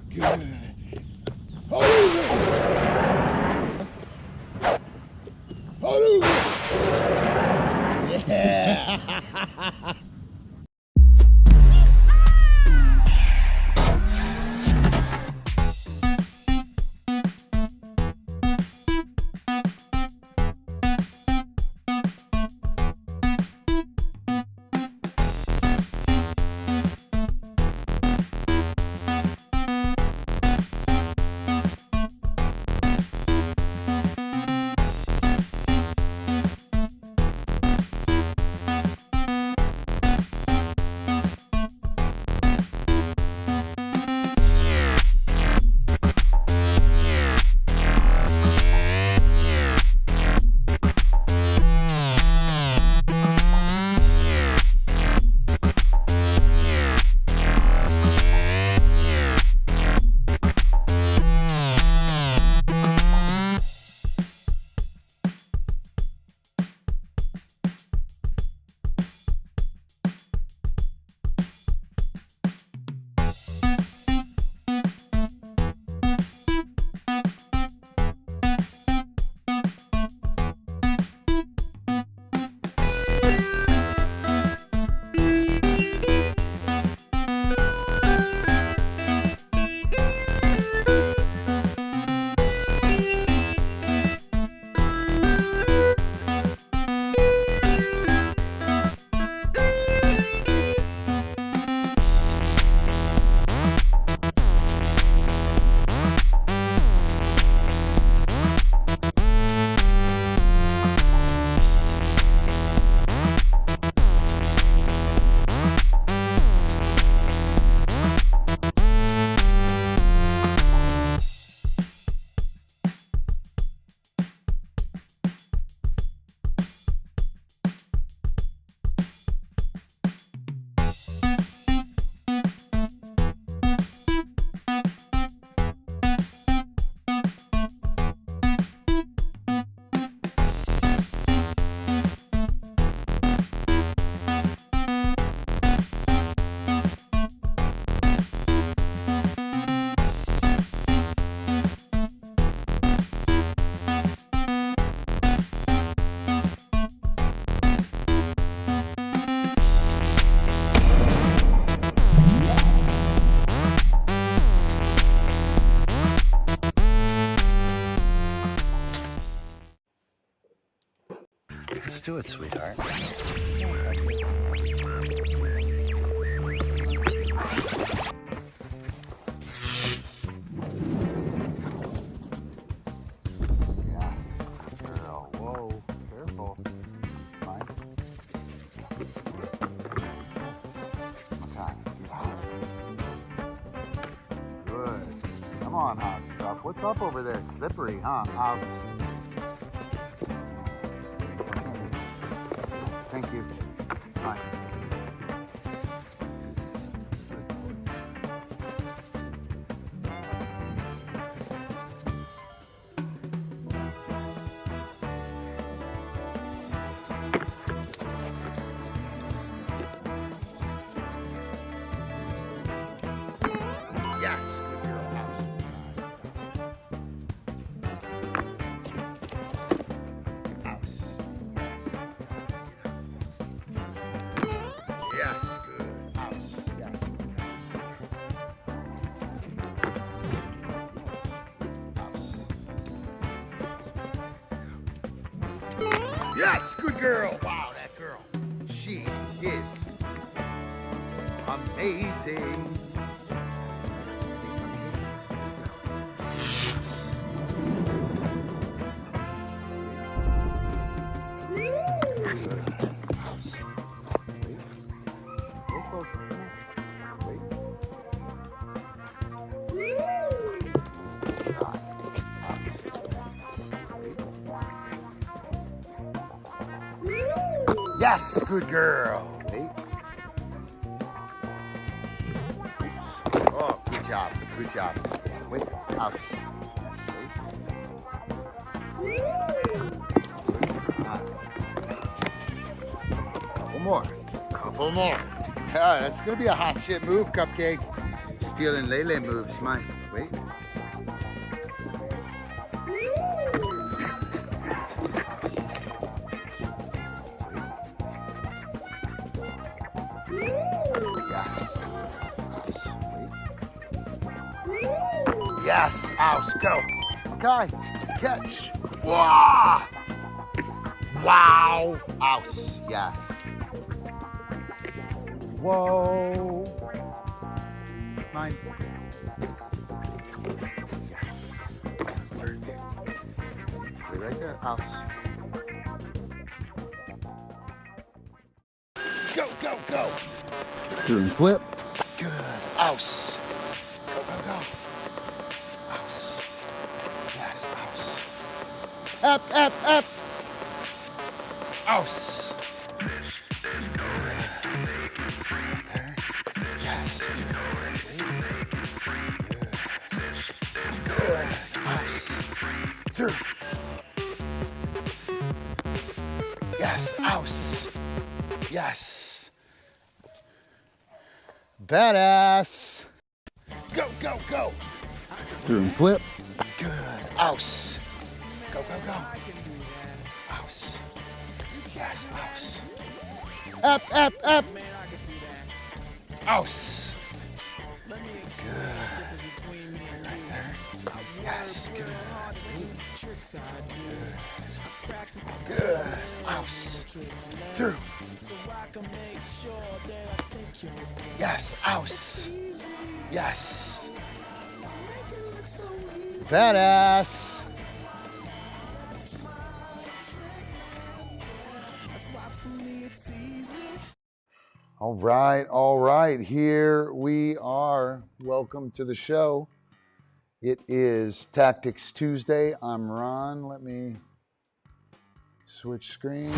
Good. Yeah. Let's do it, sweetheart. Yeah, girl. Whoa, careful. Fine. Okay. Good. Come on, hot stuff. What's up over there? Slippery, huh? Thank you. Bye. Yes. Yes, good girl. Wow, that girl. She is amazing. Yes, good girl. Wait. Oh, good job. Good job. Wait, house. Couple more. Yeah, that's gonna be a hot shit move, CupCake. stealing Lele moves, mine. Wait. Yes, ouse, go. Okay, catch. Wow. Wow. Ouse, yes. Whoa. Mine. Yes. Stay right there, ouse. Go, go, go. Flip. Good. Ouse. Go, go, go. Ouse. Yes, ouse. Up, up, up. Ouse. There. Yes. Good. Good. Ouse. Through. Yes, ouse. Yes. Badass. Go, go, go. Flip. Good. Ouse. Go, go, go. Ouse. Yes, ouse. Up, up, up. Ouse. Good. Right there. Yes, good. Good. Good. Ouse. Through. Yes, ouse. Yes. Badass. All right, here we are. Welcome to the show. It is Tactics Tuesday. I'm Ron. Let me switch screens.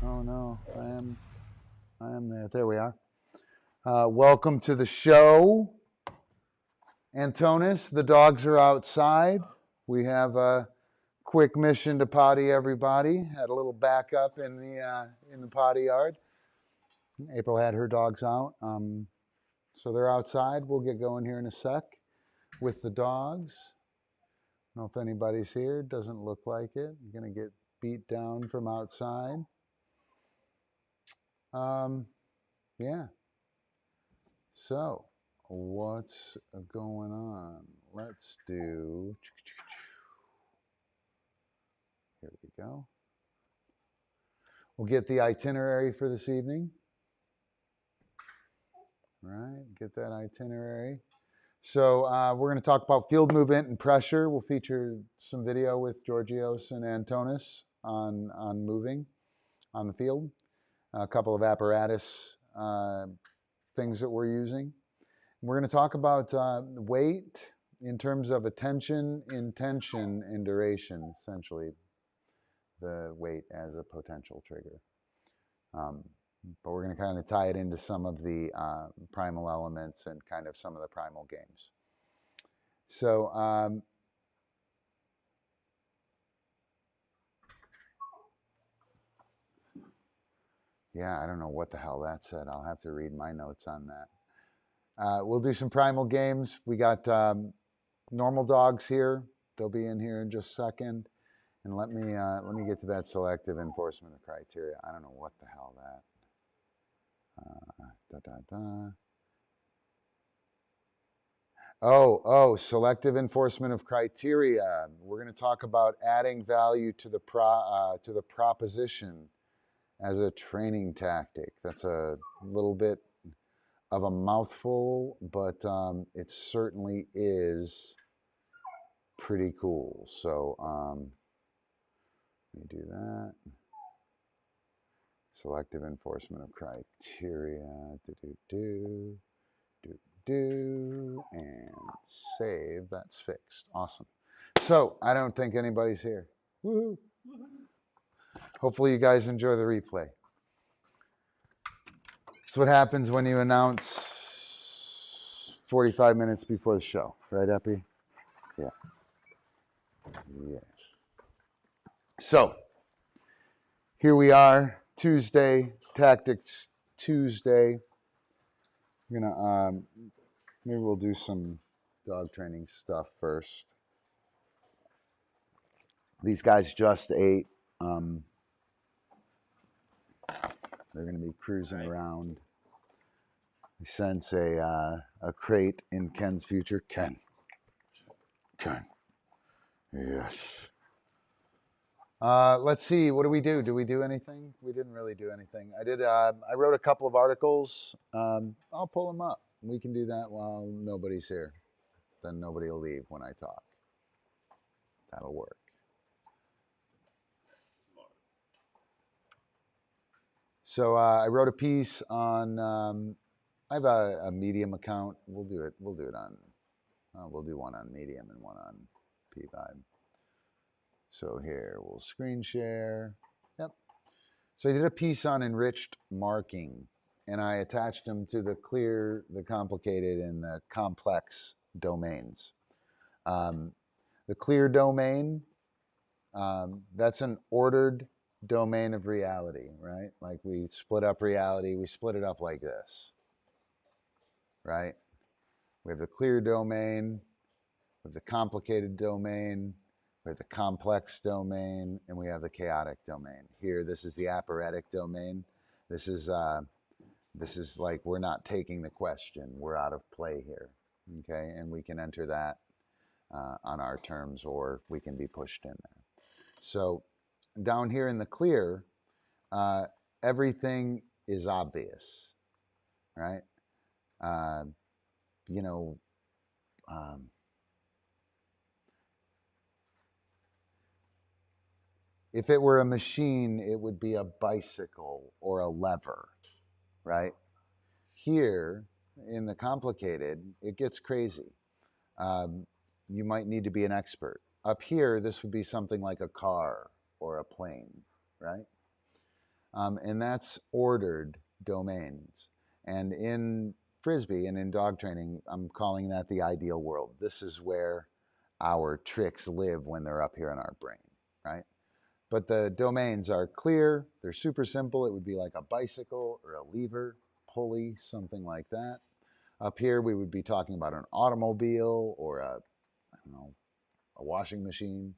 Oh no, I am there. There we are. Welcome to the show. Antonis, the dogs are outside. We have a quick mission to potty everybody. Had a little backup in the potty yard. April had her dogs out. So they're outside. We'll get going here in a sec with the dogs. I don't know if anybody's here. Doesn't look like it. You're going to get beat down from outside. Yeah. So what's going on? Let's do, here we go. We'll get the itinerary for this evening. All right, get that itinerary. So we're going to talk about field movement and pressure. We'll feature some video with Georgios and Antonis on moving on the field. A couple of apparatus things that we're using. We're going to talk about weight in terms of attention, intention, and duration, essentially the weight as a potential trigger. But we're going to kind of tie it into some of the primal elements and kind of some of the primal games. So yeah, I don't know what the hell that said. I'll have to read my notes on that. We'll do some primal games. We got normal dogs here. They'll be in here in just a second. And let me get to that selective enforcement of criteria. I don't know what the hell that. Selective enforcement of criteria. We're going to talk about adding value to the proposition as a training tactic. That's a little bit of a mouthful, but it certainly is pretty cool. So let me do that. Selective enforcement of criteria. And save. That's fixed. Awesome. So I don't think anybody's here. Woohoo! Hopefully you guys enjoy the replay. That's what happens when you announce 45 minutes before the show, right, Epi? Yeah. Yes. So here we are, Tuesday, Tactics Tuesday. I'm gonna maybe we'll do some dog training stuff first. These guys just ate. They're going to be cruising around. I sense a crate in Ken's future. Ken. Yes. Let's see. What do we do? Do we do anything? We didn't really do anything. I wrote a couple of articles. I'll pull them up. We can do that while nobody's here. Then nobody will leave when I talk. That'll work. So I wrote a piece on. I have a Medium account. We'll do it on. We'll do one on Medium and one on P-Vibe. So here we'll screen share. Yep. So I did a piece on enriched marking, and I attached them to the clear, the complicated, and the complex domains. The clear domain, that's an ordered domain of reality, right? Like we split up reality, we split it up like this, right? We have the clear domain, we have the complicated domain, we have the complex domain, and we have the chaotic domain. Here, this is the apparatic domain. This is like we're not taking the question. We're out of play here, okay? And we can enter that on our terms, or we can be pushed in there. So down here in the clear, everything is obvious, right? If it were a machine, it would be a bicycle or a lever, right? Here, in the complicated, it gets crazy. You might need to be an expert. Up here, this would be something like a car or a plane, right? And that's ordered domains. And in Frisbee and in dog training, I'm calling that the ideal world. This is where our tricks live when they're up here in our brain, right? But the domains are clear. They're super simple. It would be like a bicycle or a lever, pulley, something like that. Up here, we would be talking about an automobile or a washing machine,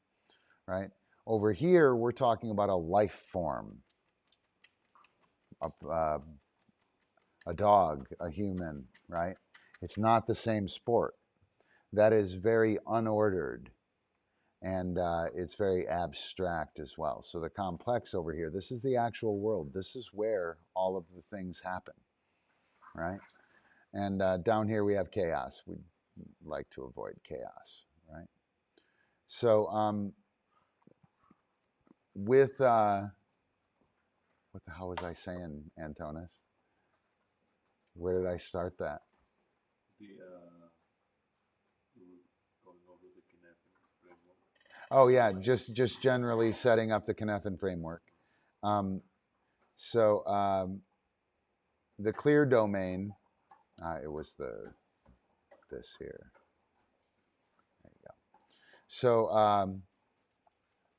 right? Over here, we're talking about a life form, a dog, a human, right? It's not the same sport. That is very unordered, and it's very abstract as well. So the complex over here, this is the actual world. This is where all of the things happen, right? And down here we have chaos. We'd like to avoid chaos, right? So with, what the hell was I saying, Antonis? Where did I start that? Oh yeah, just generally setting up the cynefin framework. The clear domain, it was this here. There you go. So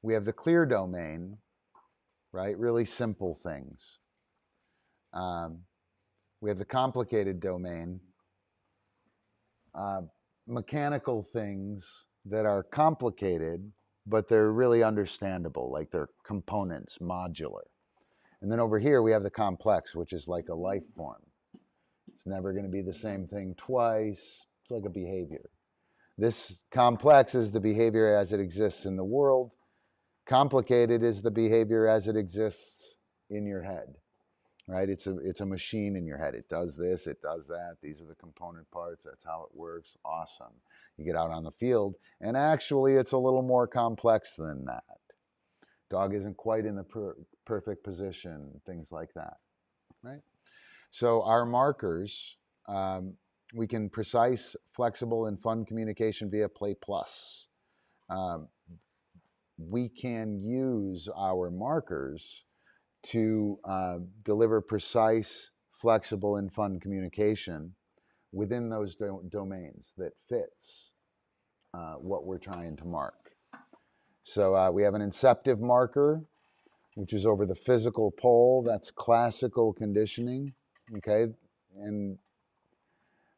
we have the clear domain, right? Really simple things. We have the complicated domain, mechanical things that are complicated, but they're really understandable, like they're components, modular. And then over here we have the complex, which is like a life form. It's never going to be the same thing twice. It's like a behavior. This complex is the behavior as it exists in the world. Complicated is the behavior as it exists in your head, right? It's a machine in your head. It does this, it does that. These are the component parts. That's how it works. Awesome. You get out on the field, and actually it's a little more complex than that. Dog isn't quite in the perfect position, things like that, right? So our markers, we can precise, flexible, and fun communication via Play Plus. We can use our markers to deliver precise, flexible, and fun communication within those domains that fits what we're trying to mark. So we have an Inceptive marker, which is over the physical pole. That's classical conditioning, okay? And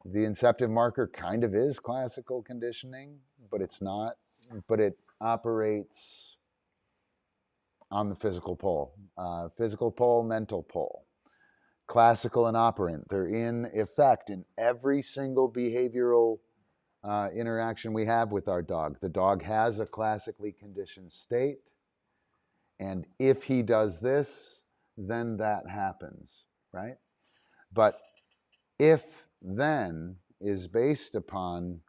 The inceptive marker kind of is classical conditioning, but it's not. But it operates on the physical pole. Physical pole, mental pole. Classical and operant. They're in effect in every single behavioral interaction we have with our dog. The dog has a classically conditioned state, and if he does this, then that happens, right? But if then is based upon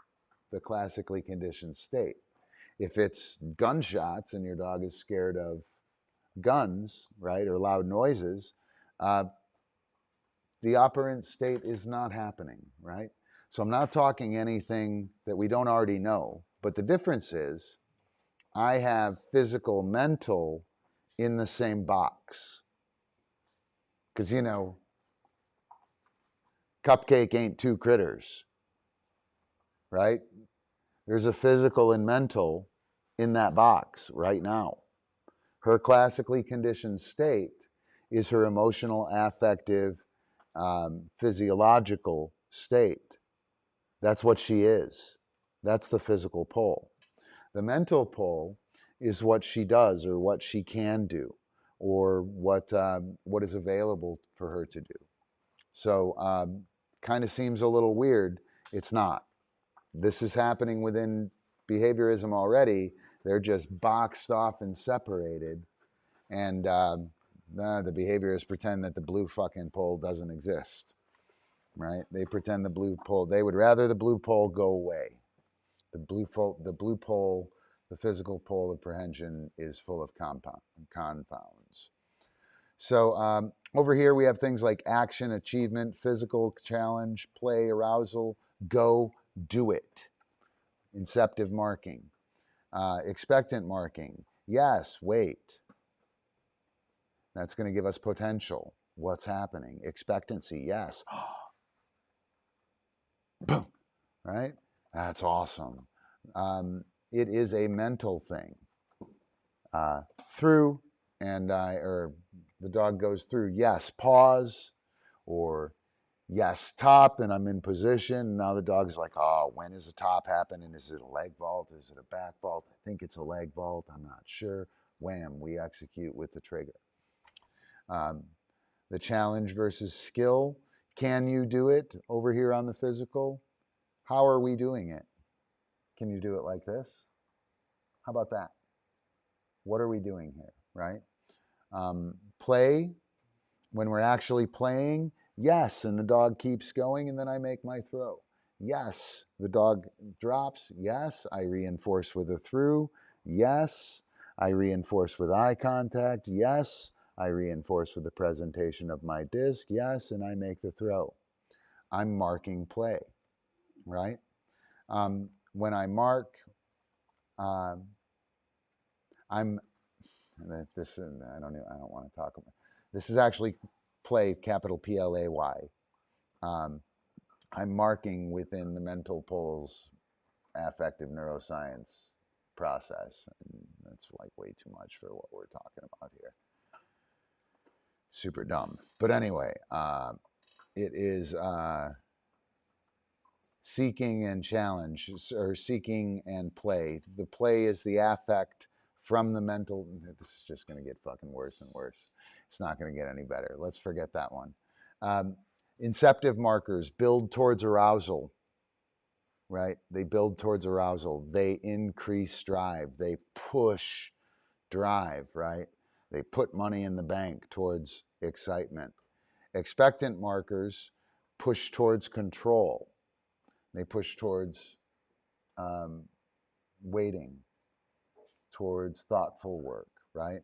the classically conditioned state. If it's gunshots and your dog is scared of guns, right, or loud noises, the operant state is not happening, right? So I'm not talking anything that we don't already know, but the difference is I have physical, mental in the same box. Because, you know, CupCake ain't two critters, right? There's a physical and mental in that box right now. Her classically conditioned state is her emotional, affective, physiological state. That's what she is. That's the physical pole. The mental pole is what she does or what she can do or what is available for her to do. So kind of seems a little weird. It's not. This is happening within behaviorism already. They're just boxed off and separated. And the behaviorists pretend that the blue fucking pole doesn't exist, right? They pretend the blue pole, they would rather the blue pole go away. The blue pole, the physical pole of apprehension is full of confounds. So over here we have things like action, achievement, physical challenge, play, arousal, go, do it. Inceptive marking. Expectant marking. Yes, wait. That's going to give us potential. What's happening? Expectancy. Yes. Boom. Right? That's awesome. It is a mental thing. Through, or the dog goes through. Yes, pause, or yes, top, and I'm in position. And now the dog's like, oh, when is the top happening? Is it a leg vault? Is it a back vault? I think it's a leg vault. I'm not sure. Wham, we execute with the trigger. The challenge versus skill. Can you do it over here on the physical? How are we doing it? Can you do it like this? How about that? What are we doing here, right? Play, when we're actually playing, yes, and the dog keeps going, and then I make my throw. Yes, the dog drops. Yes, I reinforce with a through. Yes, I reinforce with eye contact. Yes, I reinforce with the presentation of my disc. Yes, and I make the throw. I'm marking play, right? When I mark, I'm this. I don't want to talk about. This is actually play, capital PLAY. I'm marking within the mental pole's affective neuroscience process. And that's like way too much for what we're talking about here. Super dumb. But anyway, it is seeking and challenge, or seeking and play. The play is the affect from the mental. This is just going to get fucking worse and worse. It's not going to get any better. Let's forget that one. Inceptive markers build towards arousal, right? They build towards arousal. They increase drive. They push drive, right? They put money in the bank towards excitement. Expectant markers push towards control. They push towards waiting, towards thoughtful work, right?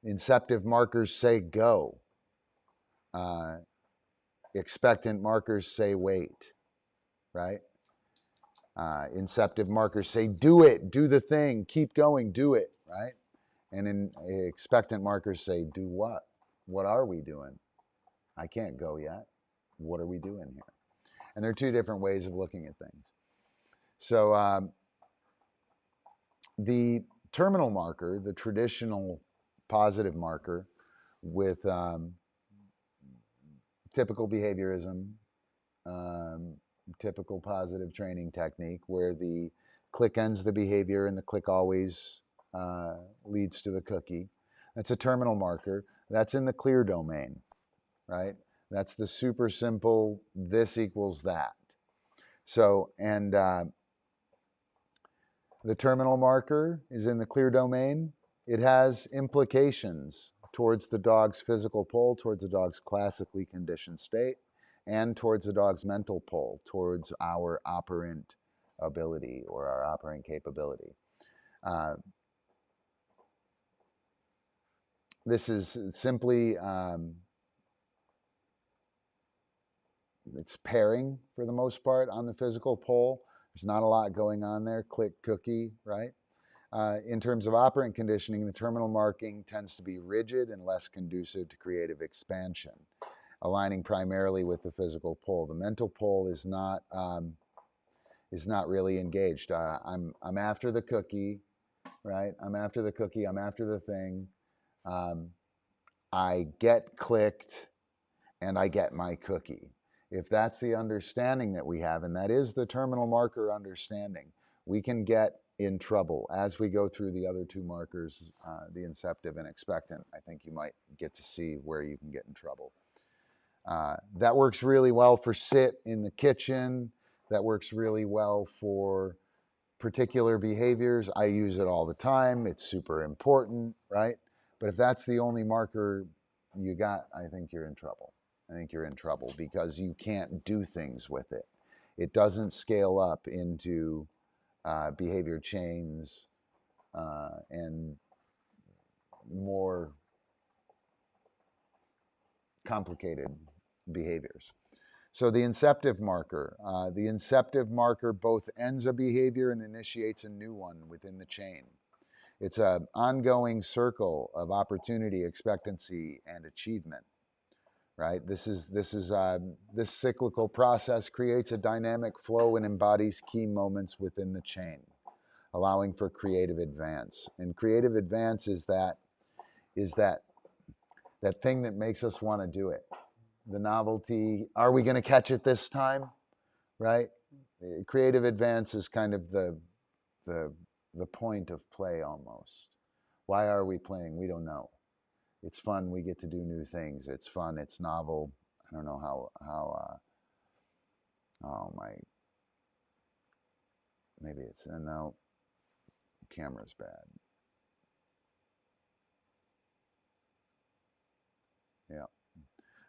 Inceptive markers say go. Expectant markers say wait, right? Inceptive markers say do it, do the thing, keep going, do it, right? And expectant markers say do what? What are we doing? I can't go yet. What are we doing here? And there are two different ways of looking at things. So the terminal marker, the traditional positive marker with typical behaviorism, typical positive training technique where the click ends the behavior and the click always leads to the cookie. That's a terminal marker. That's in the clear domain, right? That's the super simple, this equals that. So, and the terminal marker is in the clear domain. It has implications towards the dog's physical pole, towards the dog's classically conditioned state, and towards the dog's mental pole, towards our operant ability or our operant capability. This is simply, it's pairing for the most part on the physical pole. There's not a lot going on there, click, cookie, right? In terms of operant conditioning, the terminal marking tends to be rigid and less conducive to creative expansion, aligning primarily with the physical pole. The mental pole is not really engaged. I'm after the cookie, right? I'm after the cookie. I'm after the thing. I get clicked, and I get my cookie. If that's the understanding that we have, and that is the terminal marker understanding, we can get in trouble as we go through the other two markers, the Inceptive and Expectant. I think you might get to see where you can get in trouble. That works really well for sit in the kitchen. That works really well for particular behaviors. I use it all the time. It's super important, right? But if that's the only marker you got, I think you're in trouble. I think you're in trouble because you can't do things with it. It doesn't scale up into behavior chains and more complicated behaviors. So the Inceptive marker both ends a behavior and initiates a new one within the chain. It's an ongoing circle of opportunity, expectancy, and achievement. Right? This cyclical process creates a dynamic flow and embodies key moments within the chain, allowing for creative advance. And creative advance is that thing that makes us want to do it. The novelty, are we going to catch it this time? Right? Creative advance is kind of the point of play almost. Why are we playing? We don't know. It's fun. We get to do new things. It's fun. It's novel. I don't know maybe it's, no, camera's bad. Yeah.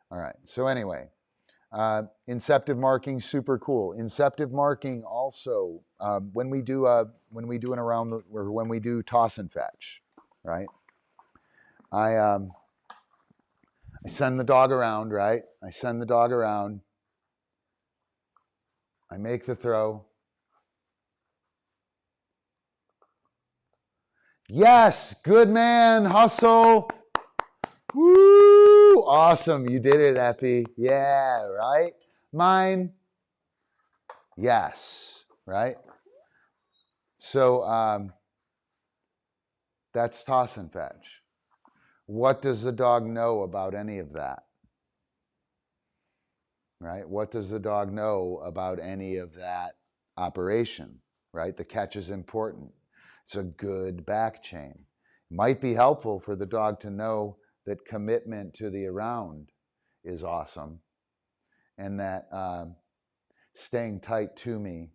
All right. So anyway, Inceptive marking, super cool. Inceptive marking also, when we do an around the, or when we do toss and fetch, right? I send the dog around, right? I send the dog around. I make the throw. Yes, good man, hustle. Woo, awesome, you did it, Epi. Yeah, right? Mine, yes, right? So that's toss and fetch. What does the dog know about any of that? Right? What does the dog know about any of that operation? Right? The catch is important. It's a good back chain. Might be helpful for the dog to know that commitment to the around is awesome, and that staying tight to me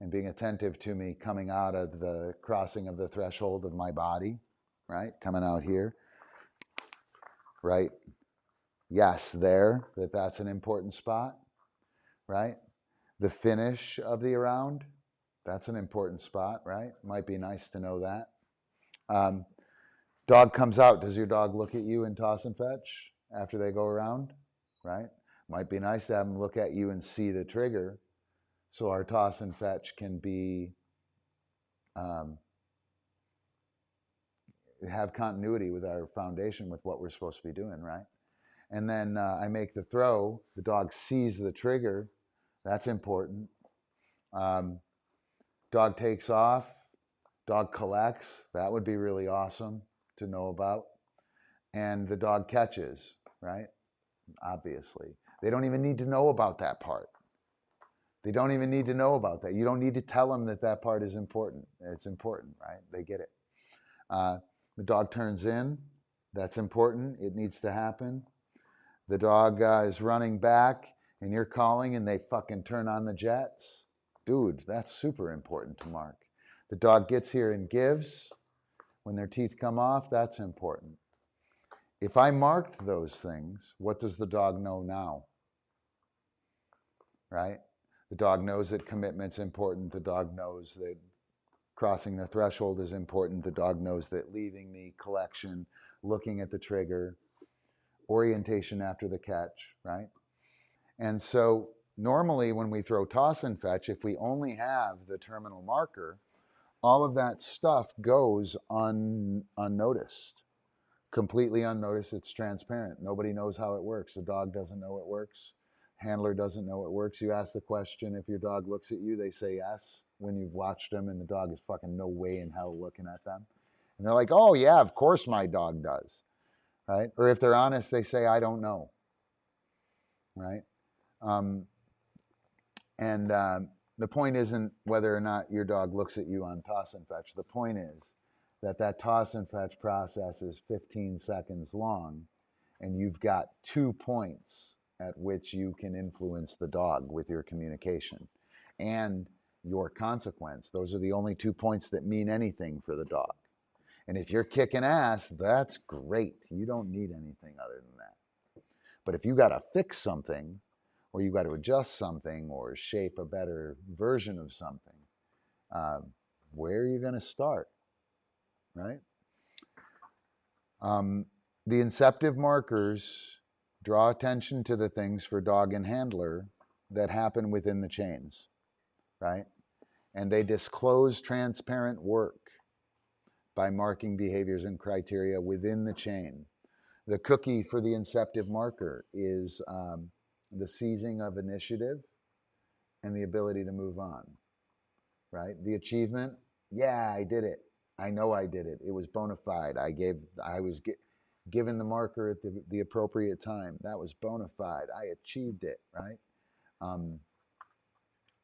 and being attentive to me coming out of the crossing of the threshold of my body, right? Coming out here, right? Yes, there, that's an important spot, right? The finish of the around, that's an important spot, right? Might be nice to know that. Dog comes out. Does your dog look at you and toss and fetch after they go around, right? Might be nice to have them look at you and see the trigger so our toss and fetch can be, have continuity with our foundation with what we're supposed to be doing, right? And then I make the throw. The dog sees the trigger. That's important. Dog takes off. Dog collects. That would be really awesome to know about. And the dog catches, right? Obviously. They don't even need to know about that part, They don't even need to know about that. You don't need to tell them that that part is important. It's important, right? They get it. The dog turns in. That's important. It needs to happen. The dog is running back and you're calling and they fucking turn on the jets. Dude, that's super important to mark. The dog gets here and gives. When their teeth come off, that's important. If I marked those things, what does the dog know now? Right? The dog knows that commitment's important. The dog knows that crossing the threshold is important. The dog knows that leaving me, collection, looking at the trigger, orientation after the catch, right? And so normally when we throw toss and fetch, if we only have the terminal marker, all of that stuff goes unnoticed, completely unnoticed. It's transparent. Nobody knows how it works. The dog doesn't know it works. Handler doesn't know it works. You ask the question, if your dog looks at you, they say yes when you've watched them and the dog is fucking no way in hell looking at them. And they're like, oh yeah, of course my dog does, right? Or if they're honest, they say, I don't know, right? The point isn't whether or not your dog looks at you on toss and fetch. The point is that that toss and fetch process is 15 seconds long, and you've got 2 points at which you can influence the dog with your communication and your consequence. Those are the only 2 points that mean anything for the dog. And if you're kicking ass, that's great. You don't need anything other than that. But if you got to fix something, or you got to adjust something, or shape a better version of something, where are you going to start, right? The inceptive markers draw attention to the things for dog and handler that happen within the chains, right? And they disclose transparent work by marking behaviors and criteria within the chain. The cookie for the inceptive marker is the seizing of initiative and the ability to move on, right? The achievement, yeah, I did it. I know I did it. It was bona fide. I was given the marker at the appropriate time. That was bona fide. I achieved it, right?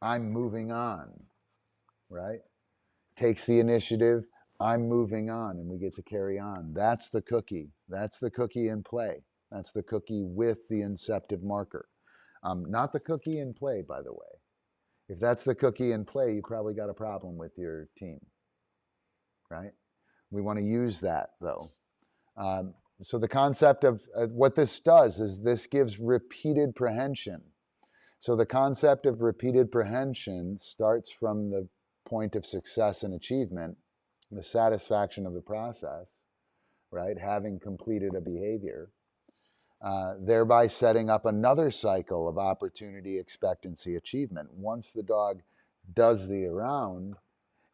I'm moving on, right? Takes the initiative. I'm moving on, and we get to carry on. That's the cookie. That's the cookie in play. That's the cookie with the inceptive marker. Not the cookie in play, by the way. If that's the cookie in play, you probably got a problem with your team, right? We want to use that, though. So the concept of what this does is this gives repeated prehension. So the concept of repeated prehension starts from the point of success and achievement, the satisfaction of the process, right? Having completed a behavior, thereby setting up another cycle of opportunity, expectancy, achievement. Once the dog does the around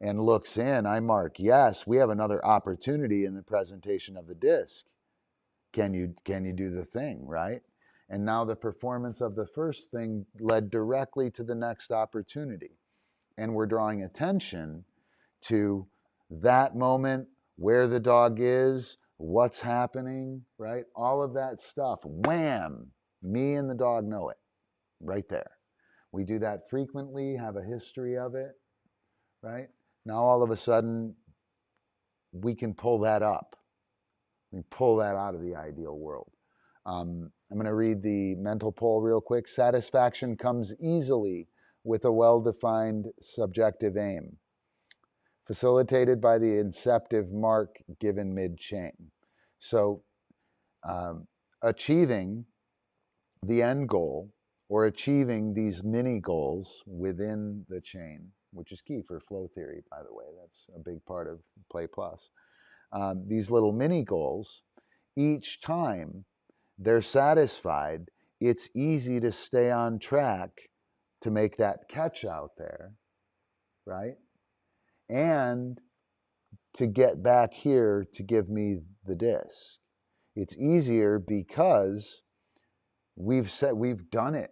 and looks in, I mark, yes, we have another opportunity in the presentation of the disc. Can you do the thing, right? And now the performance of the first thing led directly to the next opportunity. And we're drawing attention to that moment, where the dog is, what's happening, right? All of that stuff, wham, me and the dog know it, right there. We do that frequently, have a history of it, right? Now all of a sudden, we can pull that up. We pull that out of the ideal world. I'm going to read the mental poll real quick. Satisfaction comes easily with a well-defined subjective aim, facilitated by the inceptive mark given mid-chain. So achieving the end goal, or achieving these mini goals within the chain, which is key for flow theory, by the way. That's a big part of Play Plus. These little mini goals, each time they're satisfied, it's easy to stay on track to make that catch out there, right? And to get back here to give me the disc. It's easier because we've done it.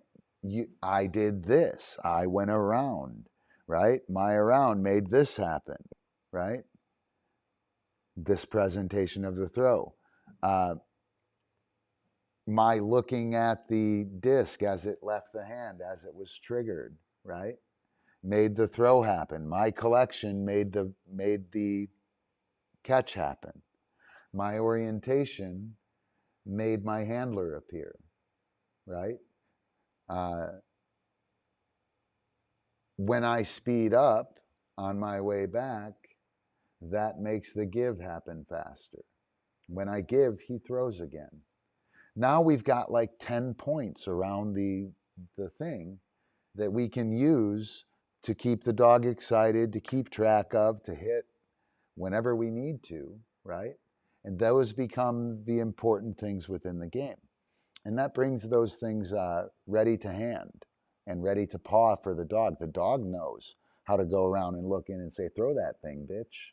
I did this. I went around, right? My around made this happen, right? This presentation of the throw. My looking at the disc as it left the hand, as it was triggered, right? Made the throw happen. My collection made the catch happen. My orientation made my handler appear, right? When I speed up on my way back, that makes the give happen faster. When I give, he throws again. Now we've got like 10 points around the thing that we can use to keep the dog excited, to keep track of, to hit whenever we need to, right? And those become the important things within the game. And that brings those things ready to hand and ready to paw for the dog. The dog knows how to go around and look in and say, throw that thing, bitch.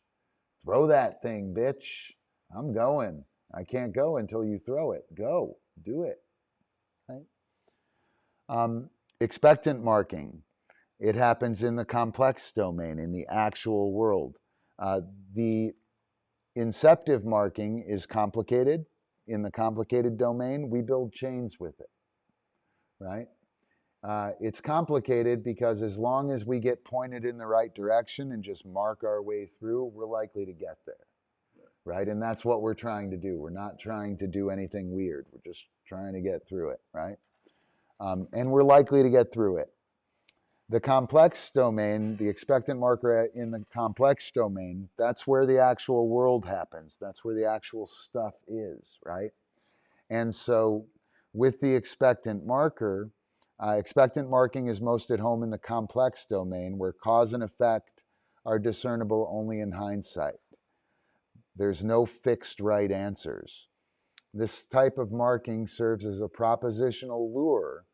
Throw that thing, bitch. I'm going. I can't go until you throw it. Go. Do it. Right? Expectant marking. It happens in the complex domain, in the actual world. The Inceptive marking is complicated. In the complicated domain, we build chains with it, right? It's complicated because as long as we get pointed in the right direction and just mark our way through, we're likely to get there, right? And that's what we're trying to do. We're not trying to do anything weird. We're just trying to get through it, right? And we're likely to get through it. The complex domain, the expectant marker in the complex domain, that's where the actual world happens. That's where the actual stuff is, right? And so with the expectant marker, expectant marking is most at home in the complex domain where cause and effect are discernible only in hindsight. There's no fixed right answers. This type of marking serves as a propositional lure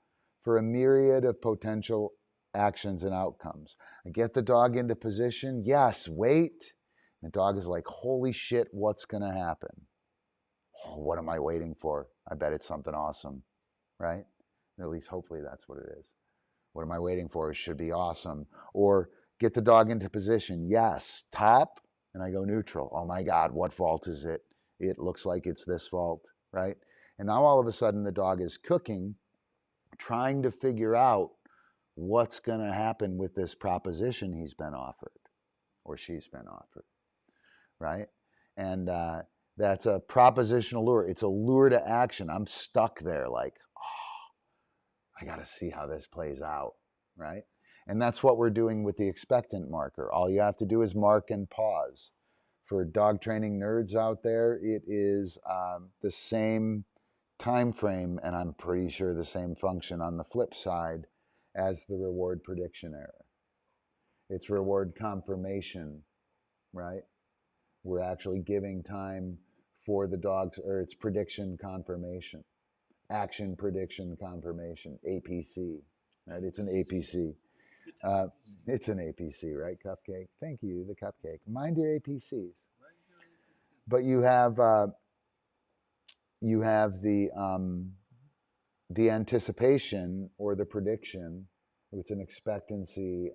for a myriad of potential actions and outcomes. I get the dog into position. Yes, wait. The dog is like, holy shit, what's going to happen? Oh, what am I waiting for? I bet it's something awesome, right? At least hopefully that's what it is. What am I waiting for? It should be awesome. Or get the dog into position. Yes, top, and I go neutral. Oh my God, what fault is it? It looks like it's this fault, right? And now all of a sudden the dog is cooking, trying to figure out what's going to happen with this proposition he's been offered or she's been offered, right? And that's a propositional lure. It's a lure to action. I'm stuck there like, oh, I got to see how this plays out, right? And that's what we're doing with the expectant marker. All you have to do is mark and pause. For dog training nerds out there, it is the same time frame, and I'm pretty sure the same function on the flip side as the reward prediction error. It's reward confirmation, right? We're actually giving time for the dogs, or it's prediction confirmation, action prediction confirmation, APC, right? It's an APC. It's an APC, right, CupCake? Thank you, the CupCake. Mind your APCs. But you have the anticipation or the prediction. It's an expectancy.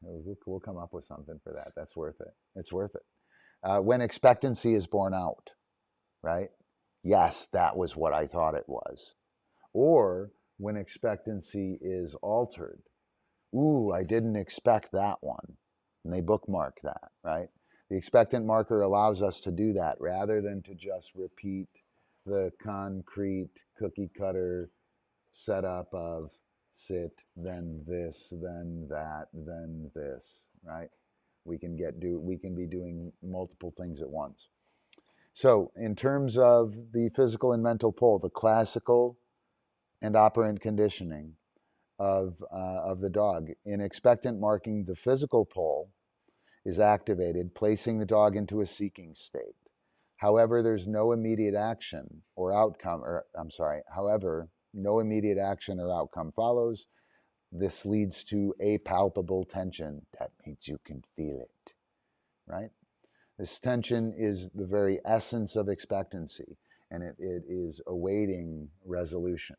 We'll come up with something for that. That's worth it. It's worth it. When expectancy is borne out, right? Yes, that was what I thought it was. Or when expectancy is altered. Ooh, I didn't expect that one. And they bookmark that, right? The expectant marker allows us to do that rather than to just repeat the concrete cookie cutter setup of sit, then this, then that, then this, right? We can be doing multiple things at once. So in terms of the physical and mental pull, the classical and operant conditioning of the dog. In expectant marking, the physical pull is activated, placing the dog into a seeking state. However, there's no immediate action or outcome, however, no immediate action or outcome follows. This leads to a palpable tension. That means you can feel it, right? This tension is the very essence of expectancy, and it is awaiting resolution,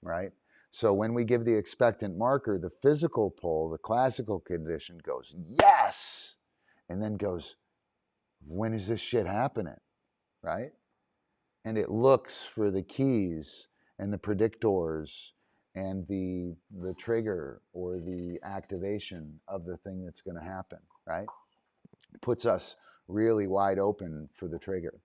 right? So when we give the expectant marker, the physical pull, the classical condition goes, yes, and then goes, when is this shit happening, right? And it looks for the keys and the predictors and the trigger or the activation of the thing that's going to happen, right? Puts us really wide open for the trigger.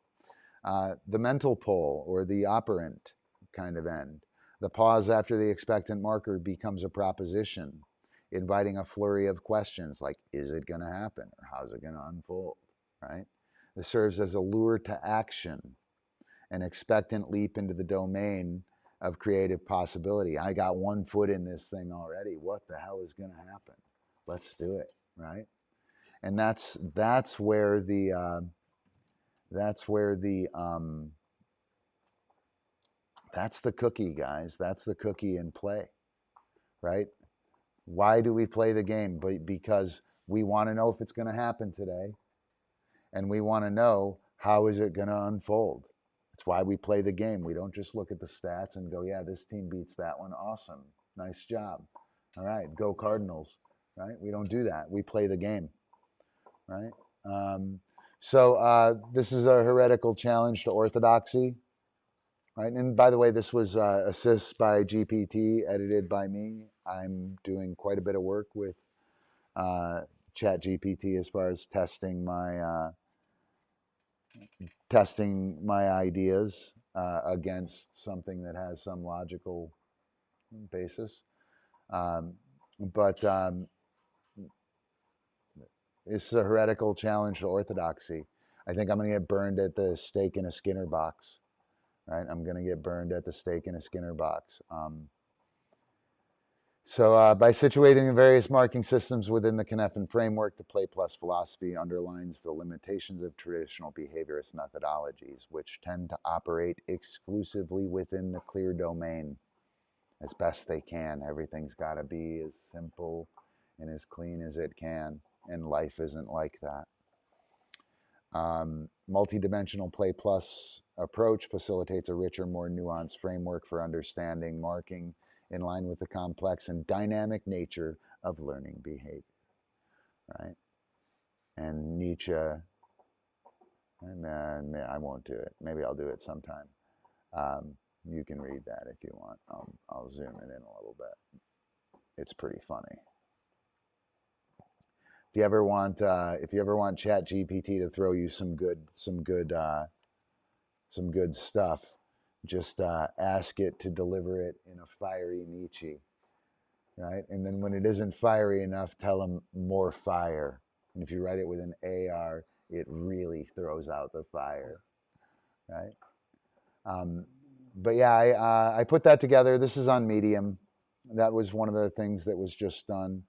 The mental pull or the operant kind of end. The pause after the expectant marker becomes a proposition, inviting a flurry of questions like, is it going to happen? Or how's it going to unfold, right? This serves as a lure to action, an expectant leap into the domain of creative possibility. I got one foot in this thing already. What the hell is going to happen? Let's do it, right? And that's where the that's the cookie, guys. That's the cookie in play, right? Why do we play the game? Because we want to know if it's going to happen today, and we want to know how is it going to unfold. It's why we play the game. We don't just look at the stats and go, yeah, this team beats that one. Awesome. Nice job. All right, go Cardinals, right? We don't do that. We play the game, right? So this is a heretical challenge to orthodoxy, right? And by the way, this was assists by GPT, edited by me. I'm doing quite a bit of work with Chat GPT as far as testing my ideas against something that has some logical basis. But it's a heretical challenge to orthodoxy. I think I'm going to get burned at the stake in a Skinner box, right? I'm going to get burned at the stake in a Skinner box. So by situating the various marking systems within the cynefin framework, the play plus philosophy underlines the limitations of traditional behaviorist methodologies, which tend to operate exclusively within the clear domain as best they can. Everything's got to be as simple and as clean as it can, and life isn't like that. Multidimensional play plus approach facilitates a richer, more nuanced framework for understanding marking in line with the complex and dynamic nature of learning behavior, right? And Nietzsche, and I won't do it. Maybe I'll do it sometime. You can read that if you want. I'll zoom it in a little bit. It's pretty funny. If you ever want Chat GPT to throw you some good stuff, just ask it to deliver it in a fiery Nietzsche, right? And then when it isn't fiery enough, tell them more fire. And if you write it with an AR, it really throws out the fire, right? But yeah, I put that together. This is on Medium. That was one of the things that was just done.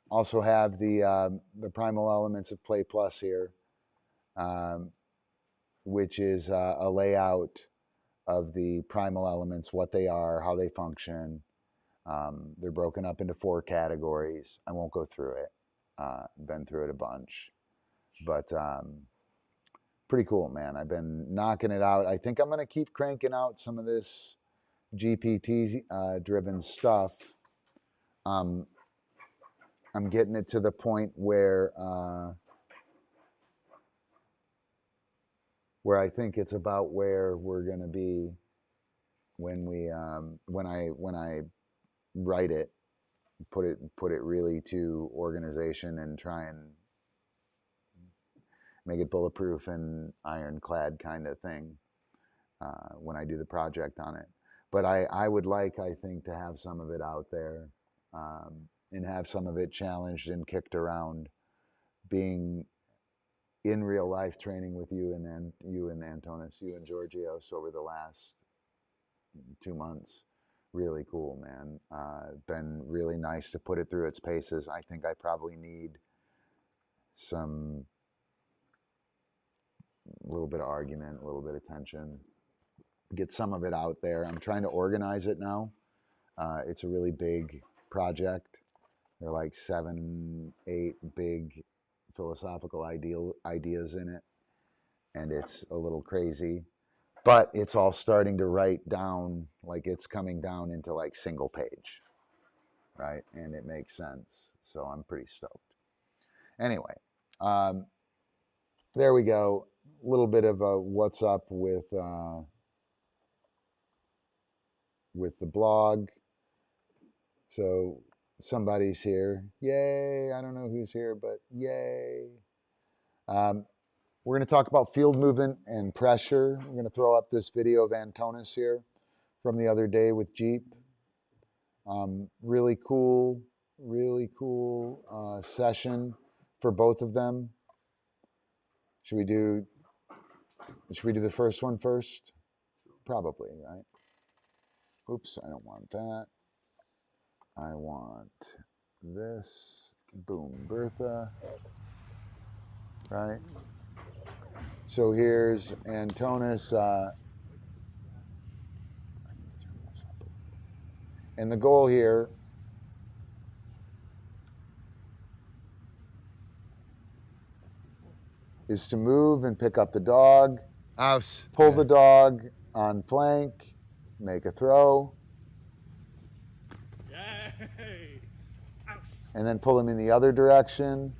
Also have the primal elements of Play Plus here, which is a layout of the primal elements, what they are, how they function. They're broken up into 4 categories. I won't go through it. Been through it a bunch. But pretty cool, man. I've been knocking it out. I think I'm going to keep cranking out some of this GPT-driven stuff. I'm getting it to the point where I think it's about where we're going to be when I write it, put it really to organization and try and make it bulletproof and ironclad kind of thing when I do the project on it. But I would like, I think, to have some of it out there and have some of it challenged and kicked around, being in real life training with you and Antonis, you and Georgios over the last 2 months. Really cool, man. Been really nice to put it through its paces. I think I probably need a little bit of argument, a little bit of tension, get some of it out there. I'm trying to organize it now. It's a really big project. There are like 7, 8 big philosophical ideas in it, and it's a little crazy, but it's all starting to write down, like it's coming down into like single page, right? And it makes sense, so I'm pretty stoked. Anyway, there we go. A little bit of a what's up with with the blog. So somebody's here. Yay. I don't know who's here, but yay. We're going to talk about field movement and pressure. We're going to throw up this video of Antonis here from the other day with Jeep. Really cool session for both of them. Should we do the first one first? Probably, right? Oops, I don't want that. I want this. Boom, Bertha. Right? So here's Antonis. And the goal here is to move and pick up the dog. House. Pull the dog on flank. Make a throw. Yay! And then pull him in the other direction.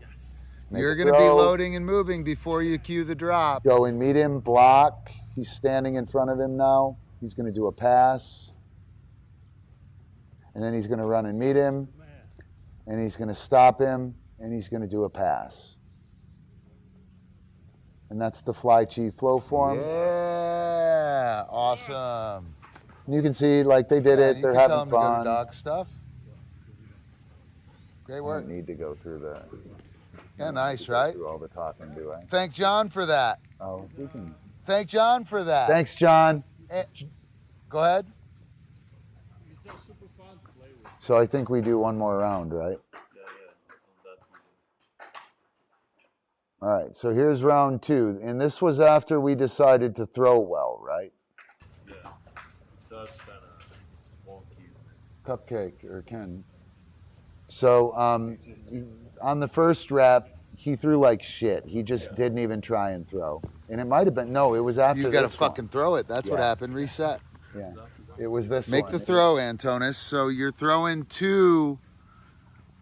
Yes. You're going to be loading and moving before you cue the drop. Go and meet him, block. He's standing in front of him now. He's going to do a pass. And then he's going to run and meet him. And he's going to stop him. And he's going to do a pass. And that's the fly chi flow form. Yeah, awesome. And you can see, like, they did it. They're having fun. To go to dog stuff. Great I work. don't need to go through the. Yeah, nice, right? Through all the talking, do I? Thank John for that. Oh, we can. Thank John for that. Thanks, John. Go ahead. It's just super fun to play with. So I think we do one more round, right? All right, so here's round 2. And this was after we decided to throw well, right? Yeah. So that's kind of wonky. CupCake or Ken. So on the first rep, he threw like shit. He just didn't even try and throw. And it might have been, no, it was after You got to this fucking throw it. That's what Yeah. happened. Reset. one. Yeah, it was this Make one. the throw, Antonis. So you're throwing to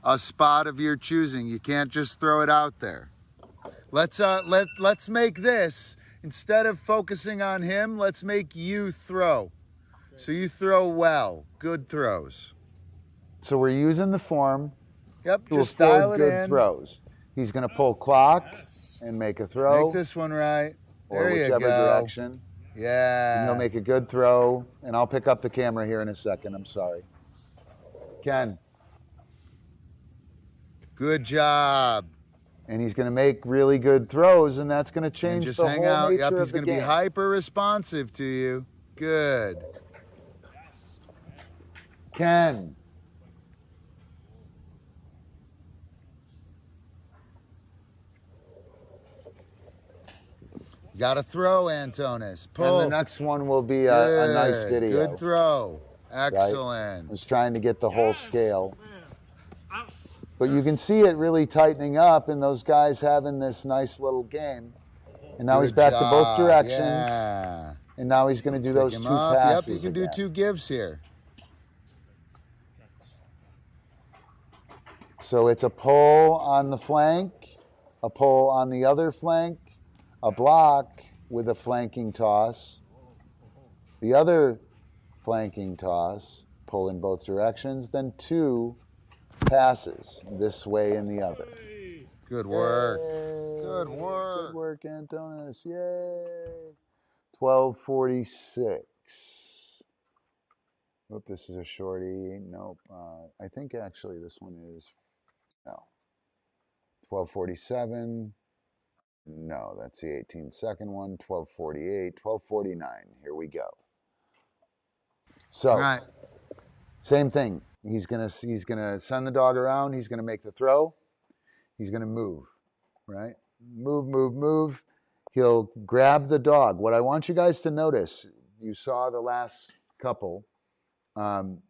a spot of your choosing. You can't just throw it out there. Let's make this, instead of focusing on him, let's make you throw. So you throw well. Good throws. So we're using the form Yep, to just afford dial it good in. throws. He's going to pull clock and make a throw. Make this one right. or There you whichever go. direction. Yeah. And he'll make a good throw. And I'll pick up the camera here in a second. I'm sorry. Ken. Good job. And he's going to make really good throws, and that's going to change And just the hang whole out. nature Yep, of he's the going to be game. hyper responsive to you. Good. Ken. You got to throw, Antonis. Pull. And the next one will be a nice Good. video. Good throw. Excellent. I was trying to get the whole scale. Ouch. But you can see it really tightening up and those guys having this nice little game. And now he's Good back to both job. directions. Yeah. And now he's going to do those Pick two him up. passes. Yep, you can do again. 2 gives here. So it's a pull on the flank, a pull on the other flank, a block with a flanking toss, the other flanking toss, pull in both directions, then 2 passes, this way and the other. Good work. Yay. Good work. Good work, Antonis. Yay. 12:46. Oop, this is a shorty. Nope. I think actually this one is, no. 12:47. No, that's the 18-second one. 12:48. 12:49. Here we go. So, All right. same thing. He's gonna send the dog around. He's gonna make the throw. He's gonna move, right? Move, move, move. He'll grab the dog. What I want you guys to notice, you saw the last couple, and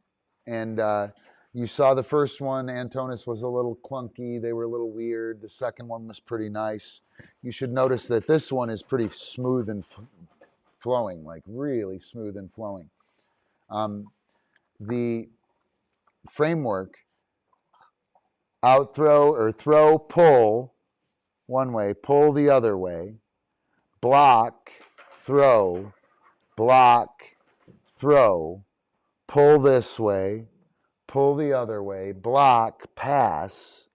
you saw the first one. Antonis was a little clunky. They were a little weird. The second one was pretty nice. You should notice that this one is pretty smooth and flowing, like really smooth and flowing. The framework, out throw or throw, pull one way, pull the other way, block, throw, block, throw, pull this way, pull the other way, block, pass,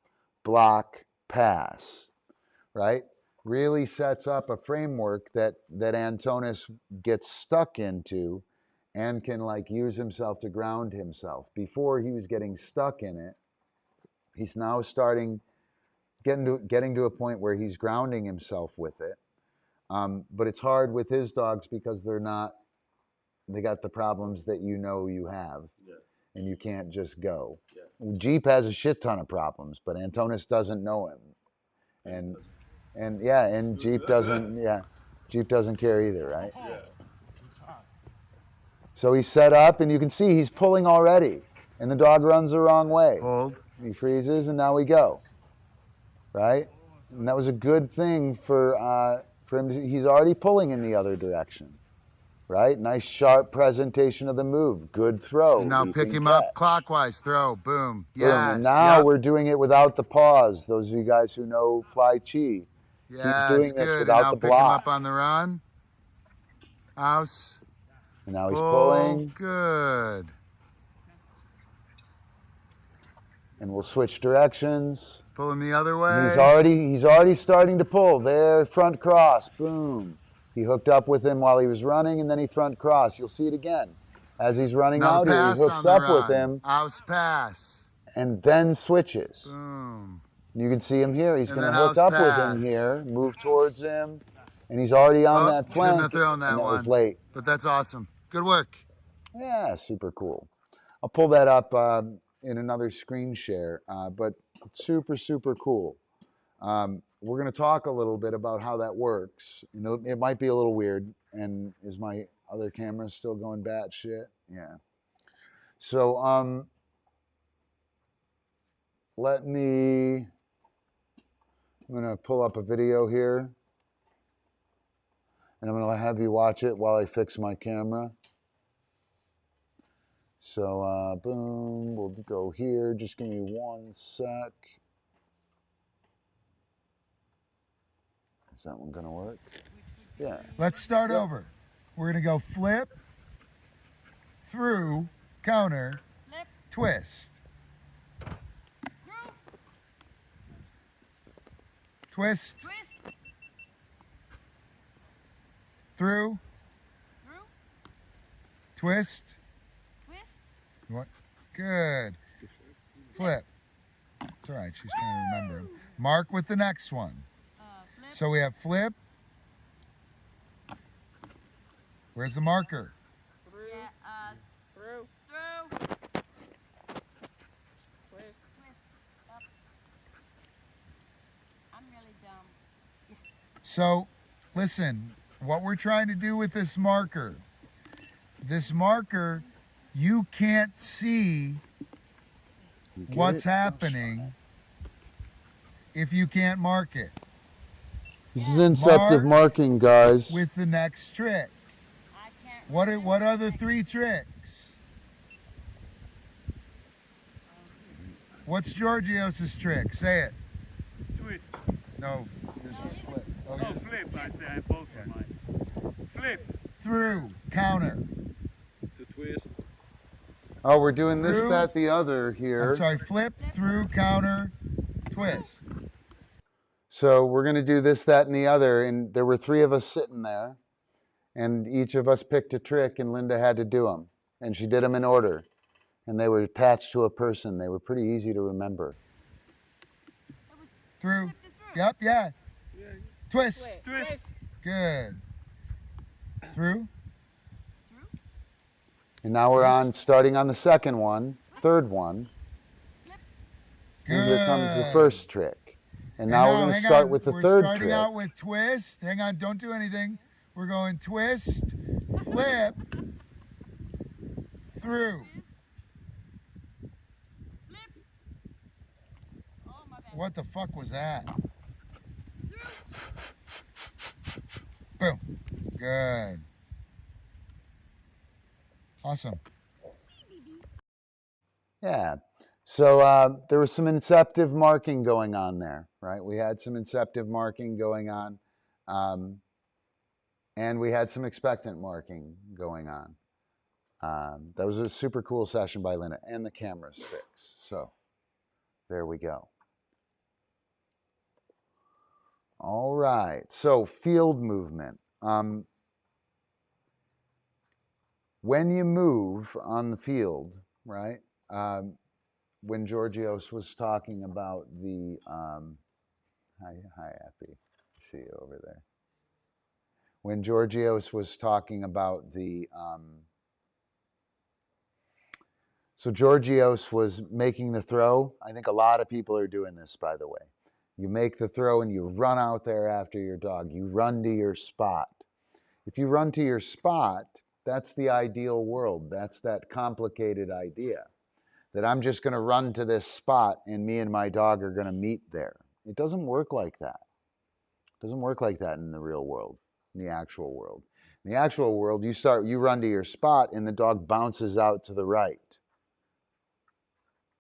right? Really sets up a framework that Antonis gets stuck into and can like use himself to ground himself. Before he was getting stuck in it, he's now getting to a point where he's grounding himself with it. But it's hard with his dogs because they got the problems that you have. Yeah. And you can't just go. Yeah. Jeep has a shit ton of problems, but Antonis doesn't know him. And Jeep doesn't care either, right? Yeah. So he's set up, and you can see he's pulling already, and the dog runs the wrong way. Hold. He freezes, and now we go, right? And that was a good thing for him. He's already pulling in the other direction, right? Nice sharp presentation of the move. Good throw. And now pick him up clockwise. Throw. Boom. Yes. Boom. And now yep. we're doing it without the pause. Those of you guys who know Fly Chi. Yes, doing this good. without And now the pick block. him up on the run. House. And now he's Pull. pulling. Good. And we'll switch directions. Pull him the other way. And he's already starting to pull. There, front cross. Boom. He hooked up with him while he was running, and then he front cross. You'll see it again. As he's running now out here, he pass hooks on the up run. with him. House pass. And then switches. Boom. You can see him here. He's And going to then hook up house with him pass. here, move towards him, and he's already on that flank. Shouldn't have thrown that and one. was late. But that's awesome. Good work. Yeah, super cool. I'll pull that up in another screen share, but super, super cool. We're going to talk a little bit about how that works. You know, it might be a little weird. And is my other camera still going batshit? Yeah. So I'm going to pull up a video here. And I'm going to have you watch it while I fix my camera. So, boom, we'll go here. Just give me 1 sec. Is that one going to work? Yeah. Let's start over. We're going to go flip, through, counter, Flip. twist. Through. Twist, Twist. through, Through. twist. Twist. You want? Good. Flip. It's all right. She's trying to remember him. Mark with the next one. Flip. So we have flip. Where's the marker? Yeah, Through. through. Twist. Twist. Oops. I'm really dumb. Yes. So, listen, what we're trying to do with this marker, you can't see what's happening if you can't mark it This is Inceptive Mark marking, guys. with the next trick. I can't. What are the 3 tricks? What's Georgios' trick? Say it. Twist. No. Yours is flip. Oh, Oh, yours- flip. I say I both of mine. Flip. Through, counter. To twist. Oh, we're doing this, Through. that, the other here. I'm sorry, flip, through, counter, twist. So we're going to do this, that, and the other. And there were 3 of us sitting there. And each of us picked a trick, and Linda had to do them. And she did them in order. And they were attached to a person. They were pretty easy to remember. Through. Flip it through. Yep, yeah. Twist. Twist. Good. Through. And now we're on, starting on the second one, third one. Good. And here comes the first trick. And now we're going to hang start on. with the We're third starting trick. out with twist. Hang on, don't do anything. We're going twist, flip, through. Flip. Oh, my bad. What the fuck was that? Boom. Good. Awesome. Yeah. So there was some inceptive marking going on there, right? We had some inceptive marking going on. And we had some expectant marking going on. That was a super cool session by Linda, and the camera's fixed. So there we go. All right, so field movement. When you move on the field, right? When Georgios was talking about the, hi Appy, see you over there. When Georgios was talking about the, so Georgios was making the throw. I think a lot of people are doing this, by the way. You make the throw and you run out there after your dog. You run to your spot. If you run to your spot, that's the ideal world. That's that complicated idea that I'm just going to run to this spot and me and my dog are going to meet there. It doesn't work like that. It doesn't work like that in the real world, in the actual world. In the actual world, you run to your spot and the dog bounces out to the right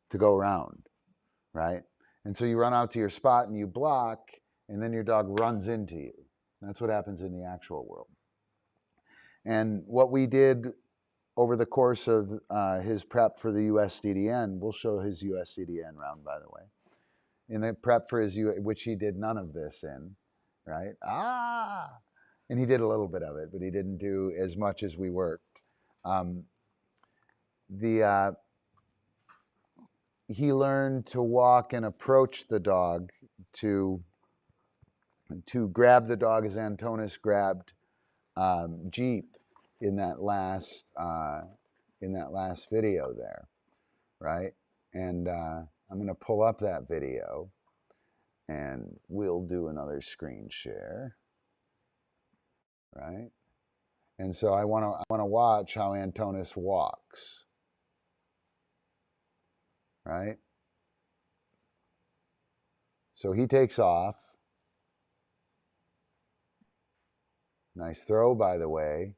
to go around, right? And so you run out to your spot and you block, and then your dog runs into you. That's what happens in the actual world. And what we did over the course of his prep for the USDDN, we'll show his USDDN round, by the way. In the prep for his, which he did none of this in, right? And he did a little bit of it, but he didn't do as much as we worked. He learned to walk and approach the dog to grab the dog as Antonis grabbed Jeep in that last video there, right? And I'm going to pull up that video, and we'll do another screen share, right? And so I want to watch how Antonis walks, right? So he takes off. Nice throw, by the way.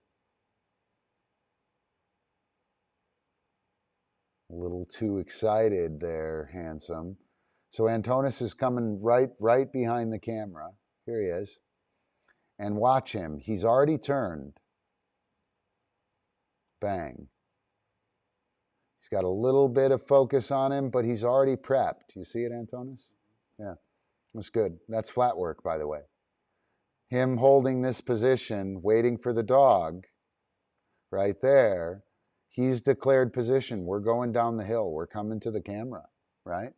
A little too excited there, handsome. So Antonis is coming right behind the camera. Here he is. And watch him. He's already turned. Bang. He's got a little bit of focus on him, but he's already prepped. You see it, Antonis? Yeah, that's good. That's flat work, by the way. Him holding this position, waiting for the dog, right there. He's declared position. We're going down the hill. We're coming to the camera, right?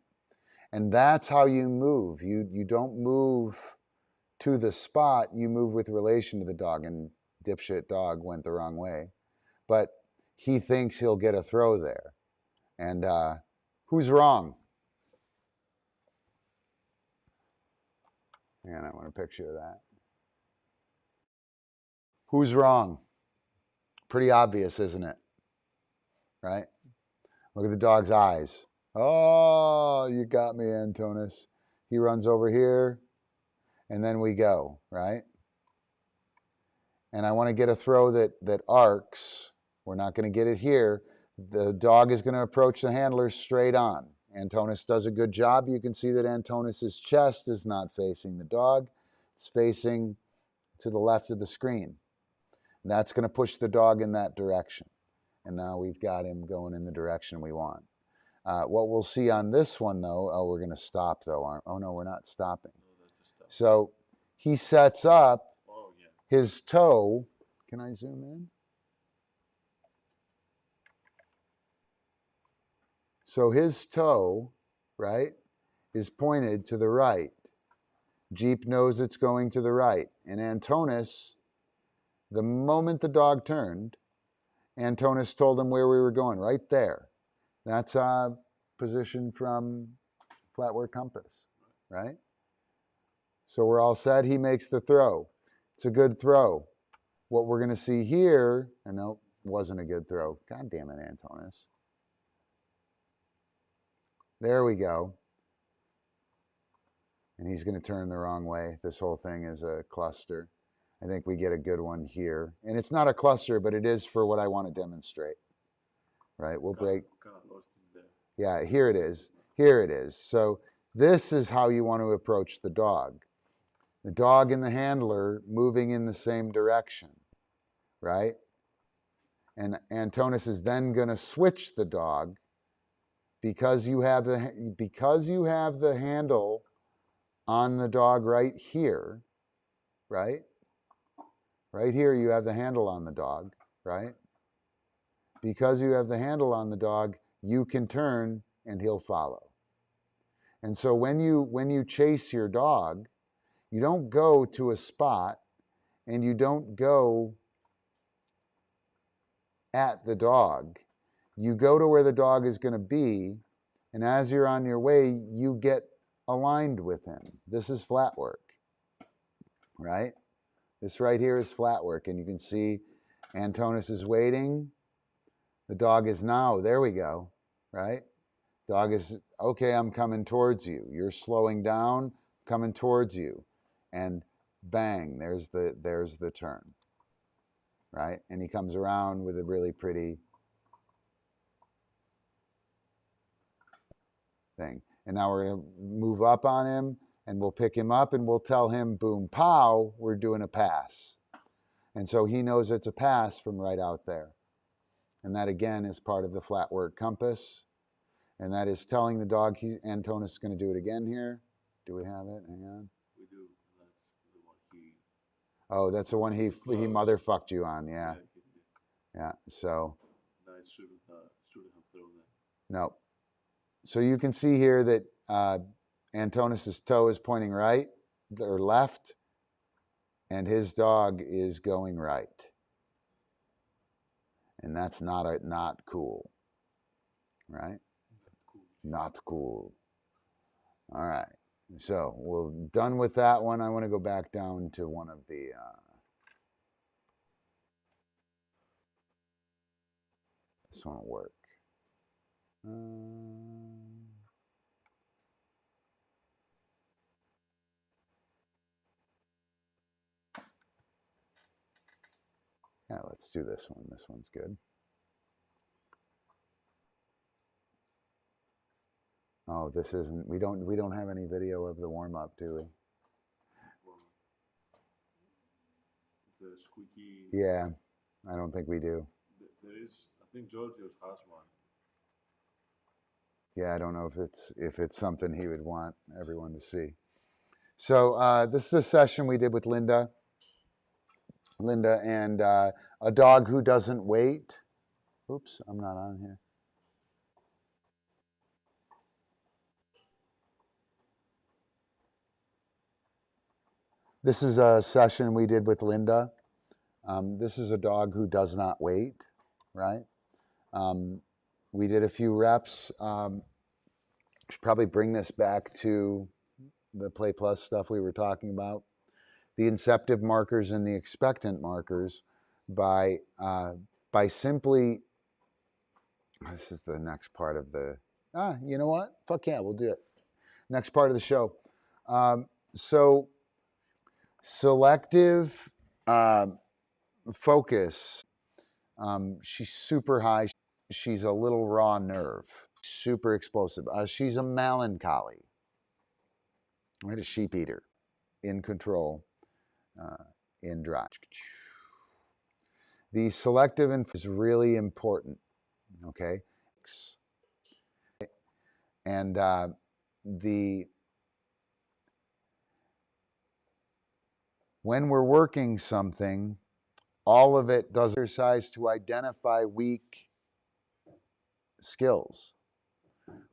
And that's how you move. You don't move to the spot. You move with relation to the dog. And dipshit dog went the wrong way. But he thinks he'll get a throw there. And who's wrong? And I want a picture of that. Who's wrong? Pretty obvious, isn't it? Right? Look at the dog's eyes. Oh, you got me, Antonis. He runs over here, and then we go, right? And I want to get a throw that arcs. We're not going to get it here. The dog is going to approach the handler straight on. Antonis does a good job. You can see that Antonis's chest is not facing the dog. It's facing to the left of the screen. And that's going to push the dog in that direction. And now we've got him going in the direction we want. What we'll see on this one, though, we're going to stop, though. Oh, no, we're not stopping. No, that's a stop. So he sets up his toe. Can I zoom in? So his toe, right, is pointed to the right. Jeep knows it's going to the right. And Antonis, the moment the dog turned, Antonis told him where we were going, right there. That's a position from Flatwork Compass, right? So we're all set. He makes the throw. It's a good throw. What we're going to see here, and no, wasn't a good throw. God damn it, Antonis. There we go. And he's going to turn the wrong way. This whole thing is a cluster. I think we get a good one here. And it's not a cluster, but it is for what I want to demonstrate. Right? We'll break. Kind of lost him there. Yeah, here it is. Here it is. So this is how you want to approach the dog. The dog and the handler moving in the same direction. Right? And Antonis is then going to switch the dog because you have the handle on the dog right here, right? Right here you have the handle on the dog, right? Because you have the handle on the dog, you can turn and he'll follow. And so when you chase your dog, you don't go to a spot and you don't go at the dog. You go to where the dog is going to be, and as you're on your way, you get aligned with him. This is flat work, right? This right here is flat work, and you can see Antonis is waiting. The dog is now, there we go, right? Dog is, okay, I'm coming towards you. You're slowing down, coming towards you. And bang, there's the turn, right? And he comes around with a really pretty thing. And now we're going to move up on him, and we'll pick him up, and we'll tell him, boom, pow, we're doing a pass. And so he knows it's a pass from right out there. And that, again, is part of the flat work compass. And that is telling the dog, Antonis is going to do it again here. Do we have it? Hang on. We do. That's the one he. Oh, that's the one he motherfucked you on, yeah. Yeah, so. Nice, shouldn't have thrown that. No. So you can see here that Antonis's toe is pointing right or left, and his dog is going right. And that's not cool, right? Not cool. All right. So we're done with that one. I want to go back down to one of the this won't work. Yeah, let's do this one. This one's good. Oh, this isn't. We don't have any video of the warm up, do we? The squeaky. Yeah, I don't think we do. There is. I think Georgios has one. Yeah, I don't know if it's something he would want everyone to see. So this is a session we did with Linda. Linda and a dog who doesn't wait. Oops, I'm not on here. This is a session we did with Linda. This is a dog who does not wait, right? We did a few reps. Should probably bring this back to the Play Plus stuff we were talking about. The Inceptive markers and the Expectant markers by simply, this is the next part of the, you know what? Fuck yeah, we'll do it. Next part of the show. So selective focus, she's super high. She's a little raw nerve, super explosive. She's a melancholy, right? A sheep eater, in control, in drive. The selective is really important, okay? And when we're working something, all of it does exercise to identify weak skills,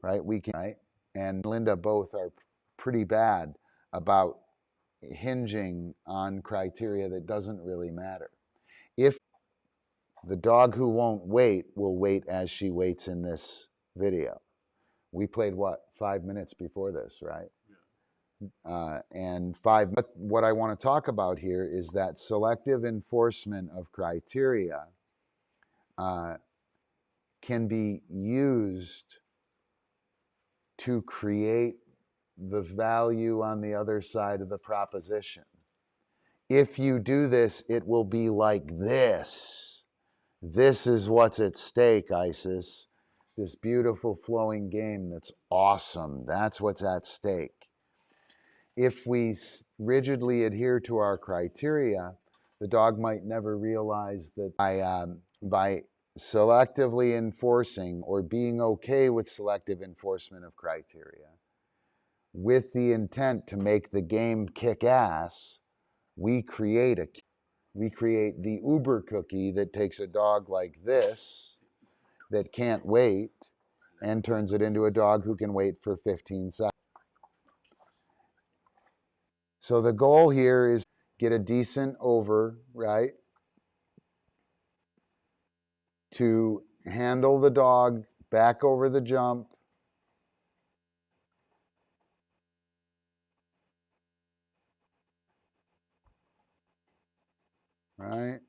right? Right? And Linda both are pretty bad about hinging on criteria that doesn't really matter. If the dog who won't wait will wait as she waits in this video. We played what, 5 minutes before this, right? But what I want to talk about here is that selective enforcement of criteria can be used to create the value on the other side of the proposition. If you do this, it will be like this. This is what's at stake, ISIS. This beautiful flowing game that's awesome. That's what's at stake. If we rigidly adhere to our criteria, the dog might never realize that by selectively enforcing or being okay with selective enforcement of criteria with the intent to make the game kick ass, we create the Uber cookie that takes a dog like this that can't wait and turns it into a dog who can wait for 15 seconds. So the goal here is get a decent over, right? To handle the dog back over the jump. Right?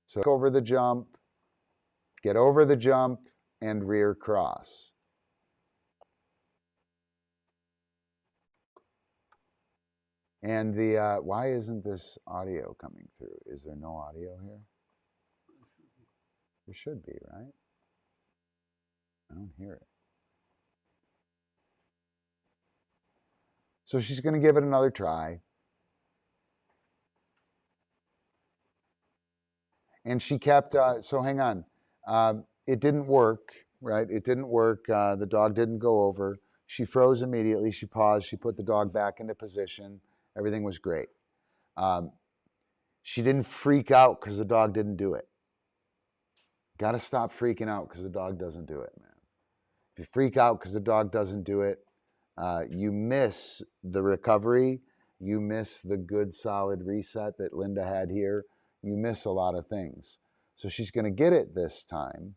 So over the jump, get over the jump, and rear cross. And the, why isn't this audio coming through? Is there no audio here? There should be, right? I don't hear it. So she's going to give it another try. And she kept, so hang on. It didn't work, right? It didn't work. The dog didn't go over. She froze immediately. She paused. She put the dog back into position. Everything was great. She didn't freak out because the dog didn't do it. Got to stop freaking out because the dog doesn't do it, man. If you freak out because the dog doesn't do it, you miss the recovery. You miss the good, solid reset that Linda had here. You miss a lot of things. So she's going to get it this time.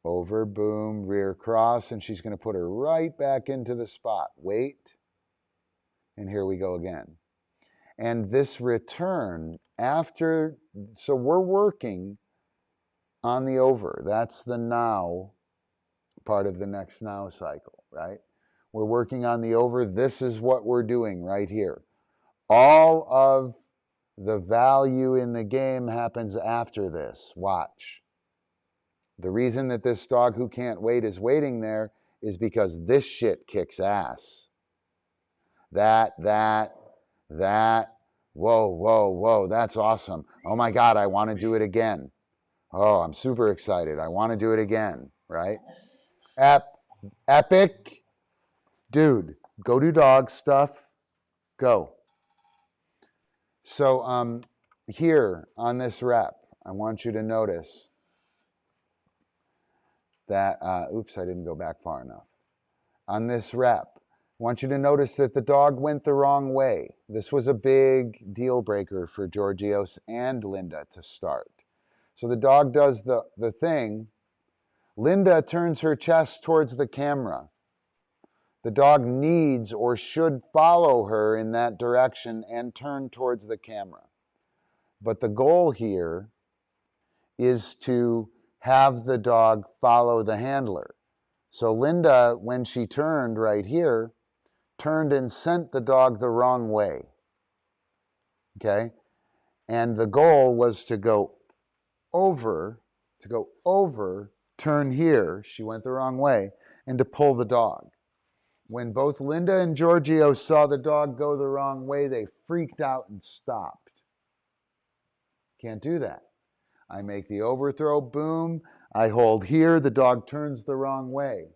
Over, boom, rear cross, and she's going to put her right back into the spot. Wait, and here we go again. And this return after, so we're working on the over. That's the now part of the next now cycle, right? We're working on the over. This is what we're doing right here. All of the value in the game happens after this. Watch. The reason that this dog who can't wait is waiting there is because this shit kicks ass. That, whoa, that's awesome. Oh my God, I want to do it again. Oh, I'm super excited. I want to do it again, right? Epic. Dude, go do dog stuff. Go. So here on this rep, I want you to notice that, oops, I didn't go back far enough. On this rep, I want you to notice that the dog went the wrong way. This was a big deal breaker for Georgios and Linda to start. So the dog does the thing. Linda turns her chest towards the camera. The dog needs or should follow her in that direction and turn towards the camera. But the goal here is to have the dog follow the handler. So Linda, when she turned right here, turned and sent the dog the wrong way. Okay? And the goal was to go over, turn here. She went the wrong way, and to pull the dog. When both Linda and Giorgio saw the dog go the wrong way, they freaked out and stopped. Can't do that. I make the overthrow, boom. I hold here, the dog turns the wrong way.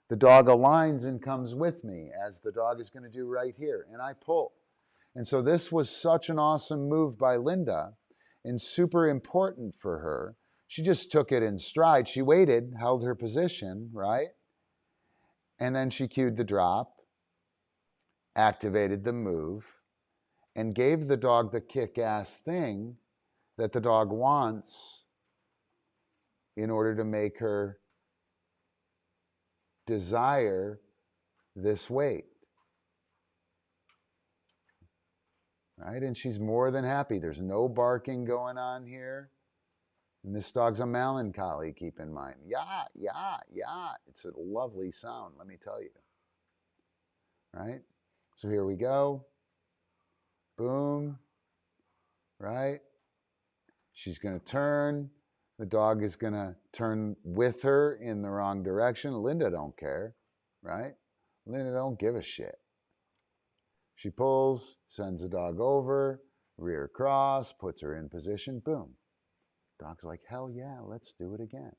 The dog aligns and comes with me, as the dog is going to do right here, and I pull. And so this was such an awesome move by Linda and super important for her. She just took it in stride. She waited, held her position, right? And then she cued the drop, activated the move, and gave the dog the kick-ass thing that the dog wants in order to make her desire this weight. Right? And she's more than happy. There's no barking going on here. And this dog's a Malin collie, keep in mind. Yeah. It's a lovely sound, let me tell you. Right? So here we go. Boom. Right? She's going to turn. The dog is going to turn with her in the wrong direction. Linda don't care. Right? Linda don't give a shit. She pulls, sends the dog over, Rear cross, puts her in position, boom. Dog's like, hell yeah, let's do it again,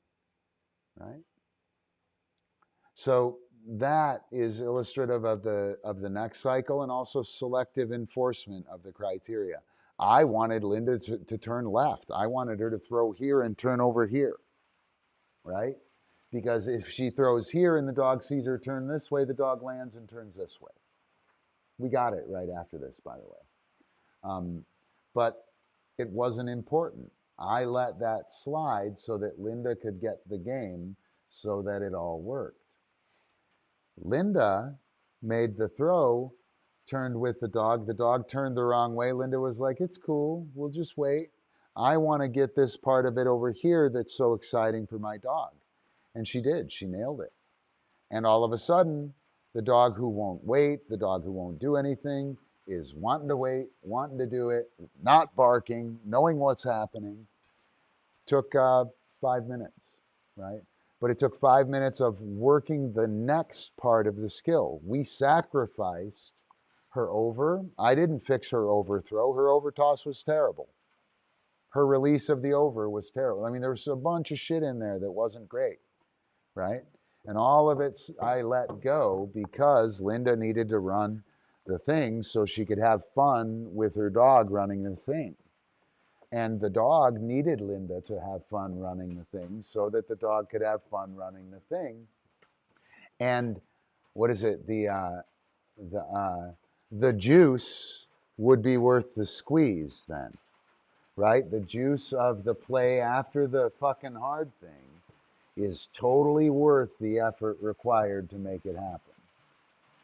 right? So that is illustrative of the next cycle and also selective enforcement of the criteria. I wanted Linda to turn left. I wanted her to throw here and turn over here, right? Because if she throws here and the dog sees her turn this way, the dog lands and turns this way. We got it right after this, by the way. But it wasn't important. I let that slide so that Linda could get the game so that it all worked. Linda made the throw, turned with the dog turned the wrong way. Linda was like, it's cool, we'll just wait. I want to get this part of it over here that's so exciting for my dog. And she did, she nailed it. And all of a sudden, the dog who won't wait, the dog who won't do anything, is wanting to wait, wanting to do it, not barking, knowing what's happening. Took 5 minutes, right? But it took 5 minutes of working the next part of the skill. We sacrificed her over. I didn't fix her overthrow. Her overtoss was terrible. Her release of the over was terrible. I mean, there was a bunch of shit in there that wasn't great, right? And all of it I let go because Linda needed to run the thing so she could have fun with her dog running the thing. And the dog needed Linda to have fun running the thing so that the dog could have fun running the thing. And what is it? The juice would be worth the squeeze then, right? The juice of the play after the fucking hard thing is totally worth the effort required to make it happen.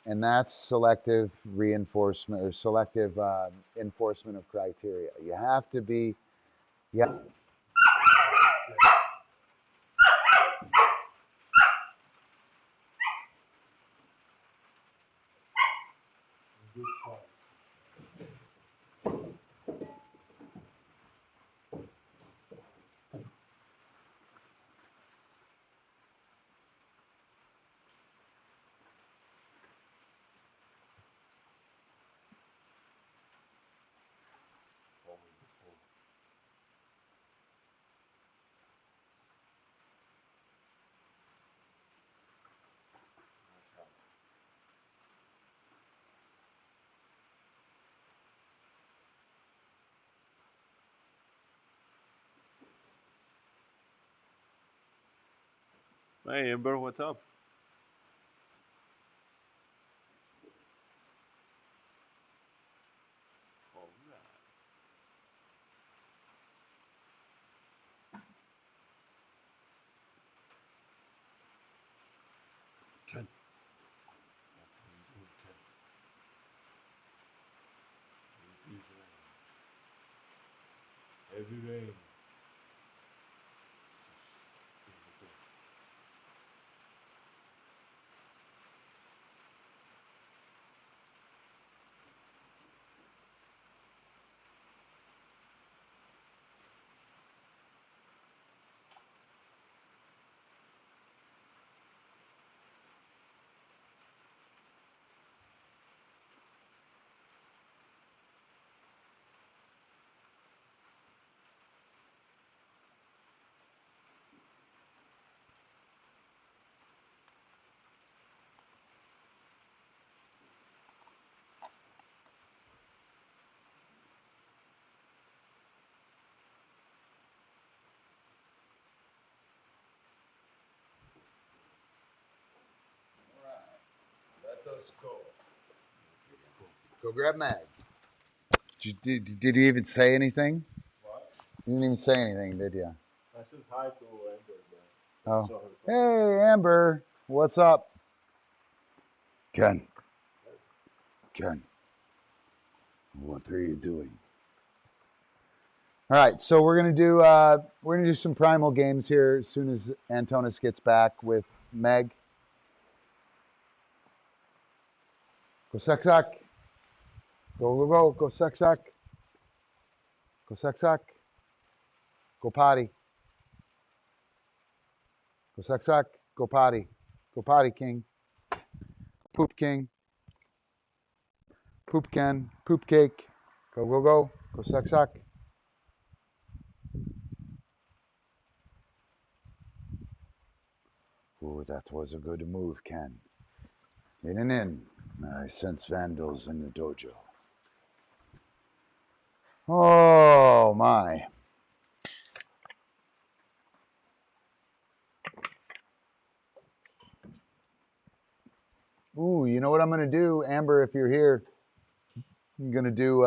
And that's selective reinforcement or selective enforcement of criteria. You have to be, yeah. Hey, Amber, what's up? Ken. Heavy rain. Let us go. Go grab Mag. Did you even say anything? What? You didn't even say anything, did you? I said hi to Amber, but Oh. saw her. Hey, Amber. What's up? Ken. What are you doing? All right, so we're gonna do some Primal Games here as soon as Antonis gets back with Meg. Go sek. Go sek. Go sek. Go potty. Go sek. Go potty. Go potty, King. Poop King. Poop Ken. Poop Cake. Go. Go suck, suck. Ooh, that was a good move, Ken. In and in. I sense vandals in the dojo. Oh, my. Ooh, you know what I'm going to do, Amber, if you're here? I'm going to do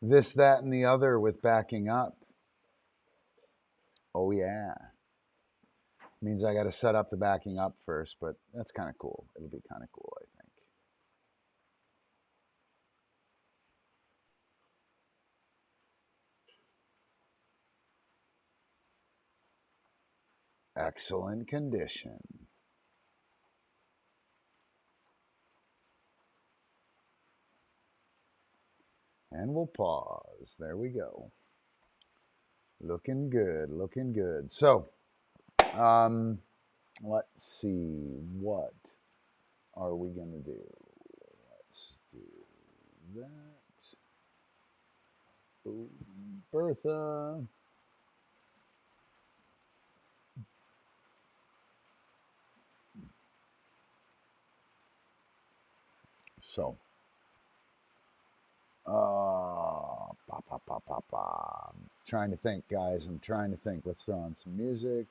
this, that, and the other with backing up. Oh, yeah. Means I got to set up the backing up first, but that's kind of cool. It'll be kind of cool, I think. Excellent condition. And we'll pause. There we go. Looking good, looking good. So, let's see. What are we going to do? Let's do that. Ooh, Bertha. So, I'm trying to think, guys. I'm trying to think. Let's throw on some music.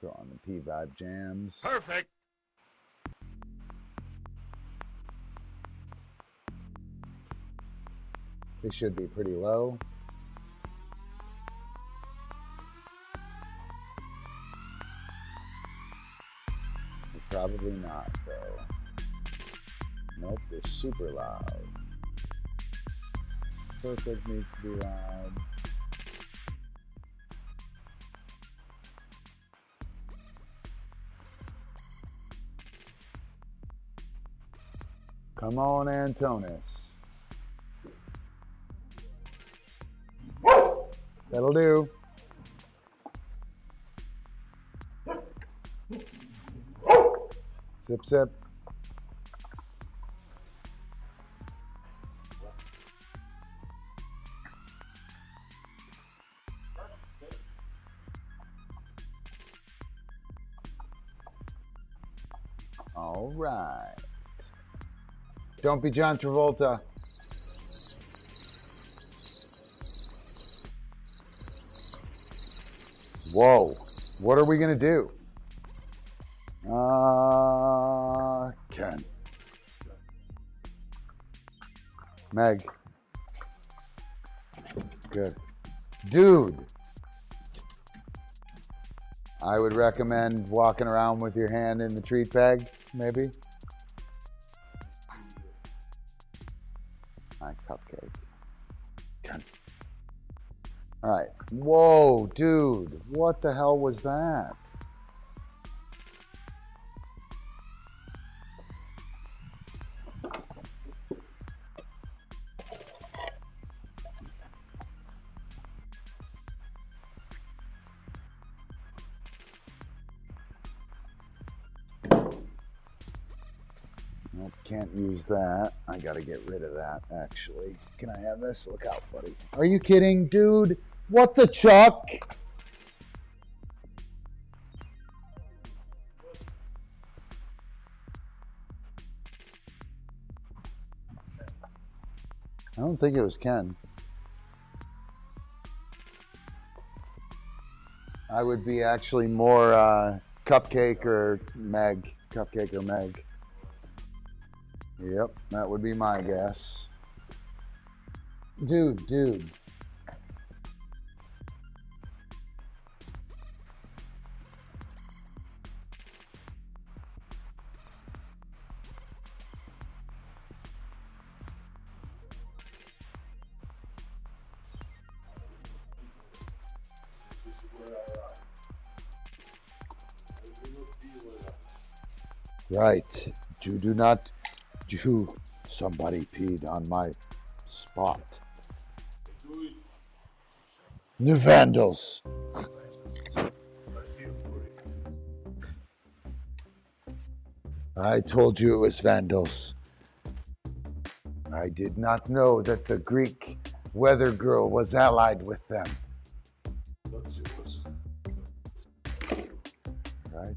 Throw on the P-Vibe jams. Perfect. They should be pretty low. Probably not, though. Nope, they're super loud. Perfect needs to be loud. Come on, Antonis. That'll do. Zip, zip. All right. Don't be John Travolta. Whoa. What are we going to do? Ken. Meg. Good. Dude. I would recommend walking around with your hand in the treat bag, maybe. My CupCake. Ken. All right. Whoa, dude. What the hell was that? Nope, can't use that. I gotta get rid of that, actually. Can I have this? Look out, buddy. Are you kidding, dude? What the chuck? I don't think it was Ken. I would be actually more CupCake or Meg. CupCake or Meg. Yep, that would be my guess. Dude. Right. You do not. Somebody peed on my spot. The vandals. I told you it was vandals. I did not know that the Greek weather girl was allied with them. What's yours? Right?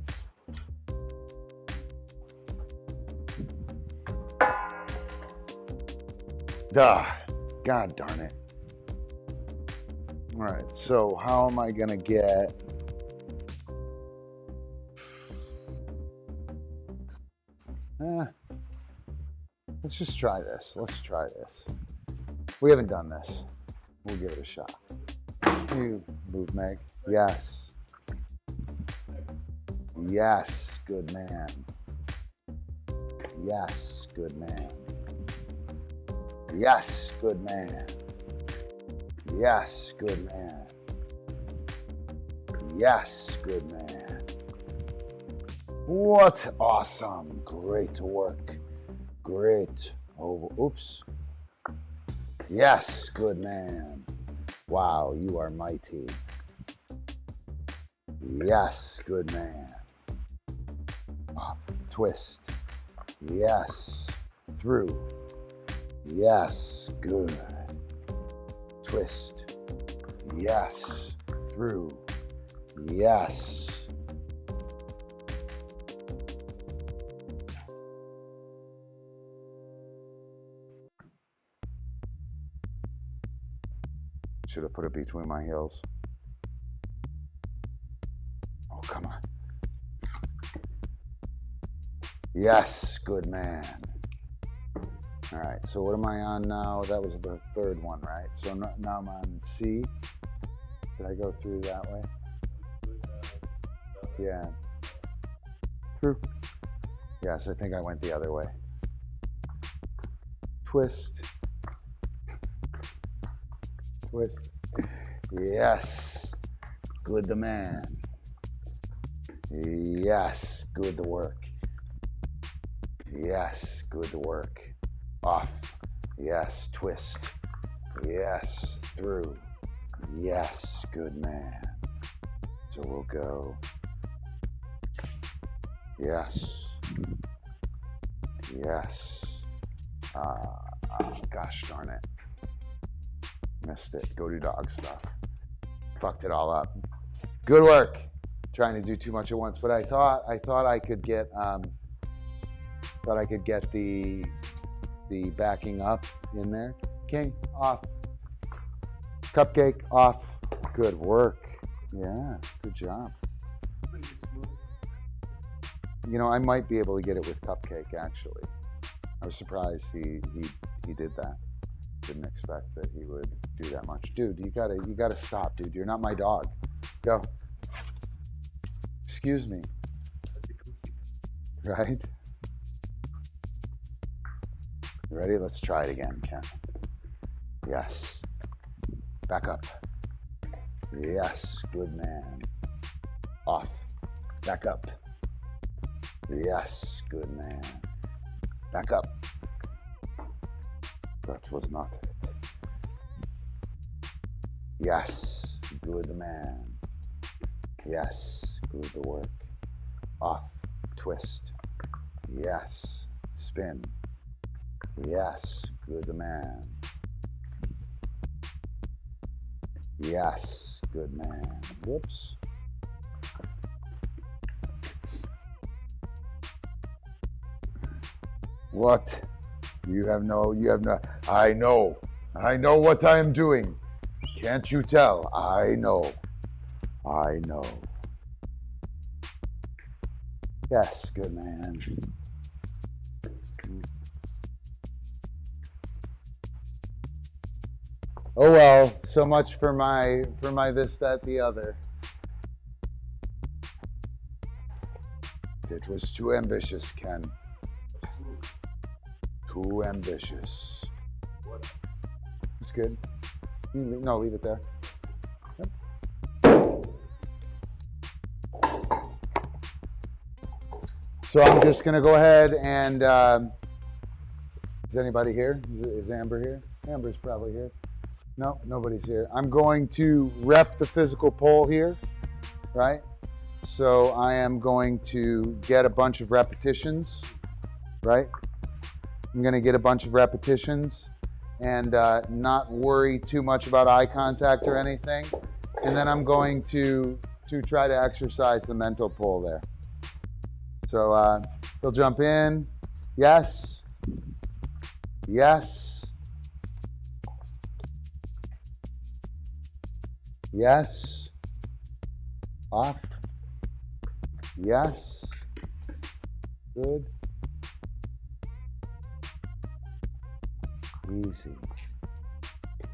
Duh. God darn it. All right, so how am I gonna get... Let's just try this. Let's try this. We haven't done this. We'll give it a shot. You move, Meg. Yes. Yes, good man. Yes, good man. Yes, good man. Yes, good man. Yes, good man. What awesome. Great work. Great. Oh, oops. Yes, good man. Wow, you are mighty. Yes, good man. Up, twist. Yes, through. Yes, good. Twist. Yes, through. Yes. Should have put it between my heels. Oh, come on. Yes, good man. All right, so what am I on now? That was the third one, right? So now I'm on C. Did I go through that way? Yeah. Through. Yes, I think I went the other way. Twist. Twist. Yes. Good the man. Yes. Good the work. Yes. Good the work. Off. Yes. Twist. Yes. Through. Yes. Good man. So we'll go. Yes. Yes. Gosh darn it. Missed it. Go do dog stuff. Fucked it all up. Good work. Trying to do too much at once, but I thought I could get the backing up in there. King off. CupCake off. Good work. Yeah, good job. You know, I might be able to get it with CupCake actually. I was surprised he did that. Didn't expect that he would do that much. Dude, you gotta stop, dude. You're not my dog. Go. Excuse me. Right? You ready? Let's try it again, Ken. Yes. Back up. Yes, good man. Off. Back up. Yes, good man. Back up. That was not it. Yes, good man. Yes, good work. Off, twist. Yes, spin. Yes, good man. Yes, good man. Whoops. What? You have no, I know what I am doing. Can't you tell? I know. Yes, good man. Oh well, so much for my this, that, the other. It was too ambitious, Ken. Too ambitious. It's good. No, leave it there. Yep. So I'm just gonna go ahead and, is anybody here? Is Amber here? Amber's probably here. No, nobody's here. I'm going to rep the physical pole here, right? So I am going to get a bunch of repetitions, right? I'm gonna get a bunch of repetitions and not worry too much about eye contact or anything. And then I'm going to try to exercise the mental pull there. So he'll jump in, yes, yes, yes, off, yes, good, easy,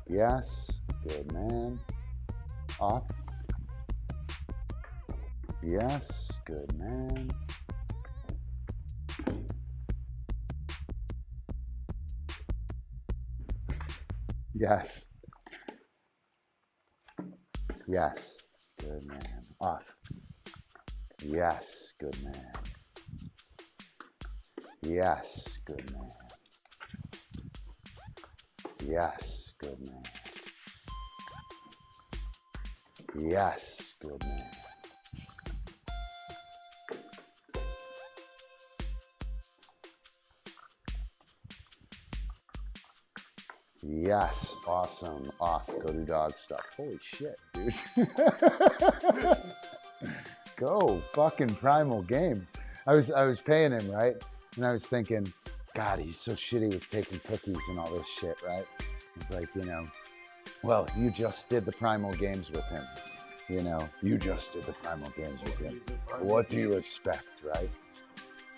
yes, good man, off, yes, good man, yes, yes, good man, off, yes, good man, yes, good man, yes, good man, yes, good man, yes, awesome, off, go do dog stuff. Holy shit, dude. Go fucking Primal Games. I was paying him, right? And I was thinking, God, he's so shitty with taking cookies and all this shit, right? It's like, you know, well, you just did the Primal Games with him. You know, you just did the Primal Games with him. What do you expect, right?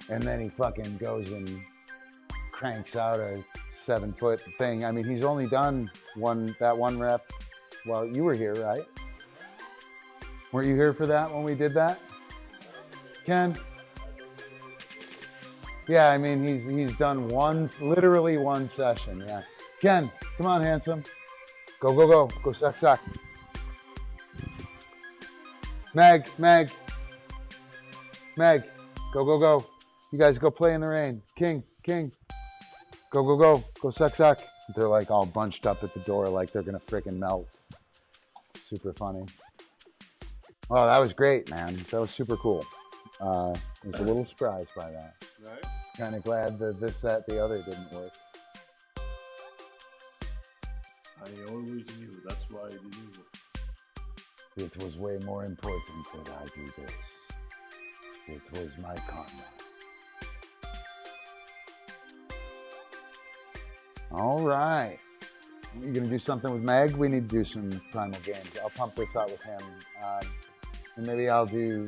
And then he fucking goes and cranks out a 7-foot thing. I mean, he's only done that one rep while you were here, right? Weren't you here for that when we did that? Ken? Yeah, I mean, he's done literally one session, yeah. Ken, come on, handsome. Go, go, go. Go, suck, suck. Meg, go, go, go. You guys go play in the rain. King, go, go, go. Go, suck, suck. They're like all bunched up at the door like they're gonna freaking melt. Super funny. Oh, that was great, man. That was super cool. I was a little surprised by that. Right? Kind of glad that this, that, the other didn't work. I always knew. That's why I didn't work. It was way more important that I do this. It was my karma. All right. You gonna do something with Meg? We need to do some Primal Games. I'll pump this out with him. And maybe I'll do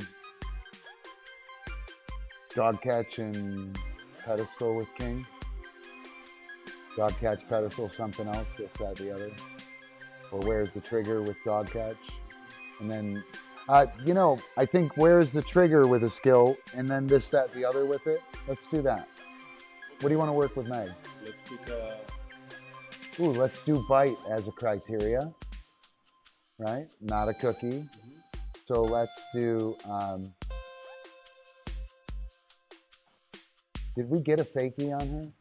dog catch and pedestal with King. Dog catch, pedestal, something else, this, that, the other. Or where's the trigger with dog catch? And then, you know, I think where's the trigger with a skill, and then this, that, the other with it. Let's do that. What do you want to work with Meg? Let's pick Ooh, let's do bite as a criteria, right? Not a cookie. So let's do, did we get a fakie on her?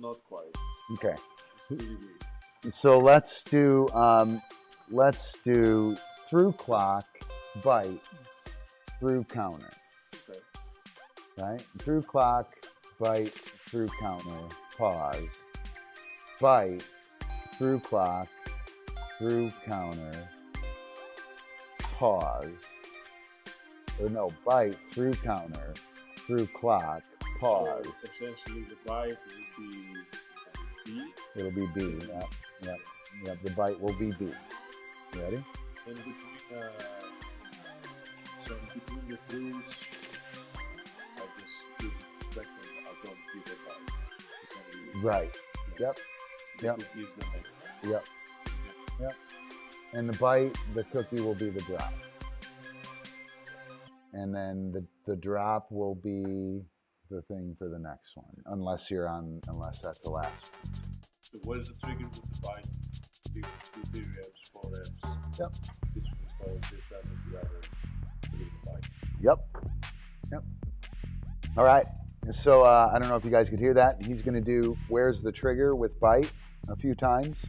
not quite. Okay. Really weird. So let's do through clock, bite, through counter. Okay. Right? Through clock, bite, through counter, pause, bite, through clock, through counter, pause, or no, bite, through counter, through clock, pause. So essentially the bite will be B. It'll be B, yep, the bite will be B. You ready? And between, so between the throughs, I just give Expectant, I don't give a bite. It's only, Right, yep, the yep. cookie is the next. yep, yep. And the bite, the cookie will be the drop. And then the drop will be the thing for the next one, unless that's the last one. So what is the trigger with the bite? 2 reps, 4 reps. Yep. This one is called this, that, and the other. With the bite. Yep. All right. So I don't know if you guys could hear that. He's going to do where's the trigger with bite a few times.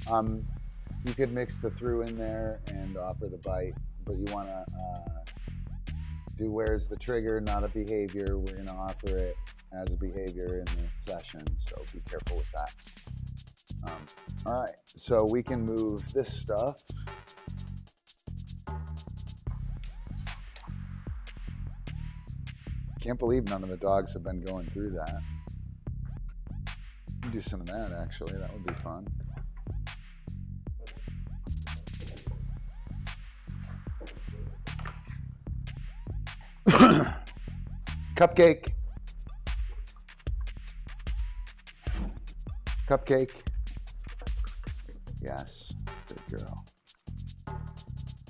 You could mix the through in there and offer the bite, but you want to do where's the trigger, not a behavior. We're going to offer it as a behavior in the session, so be careful with that. All right, so we can move this stuff. Can't believe none of the dogs have been going through that. Do some of that, actually. That would be fun. CupCake. CupCake. Yes, good girl.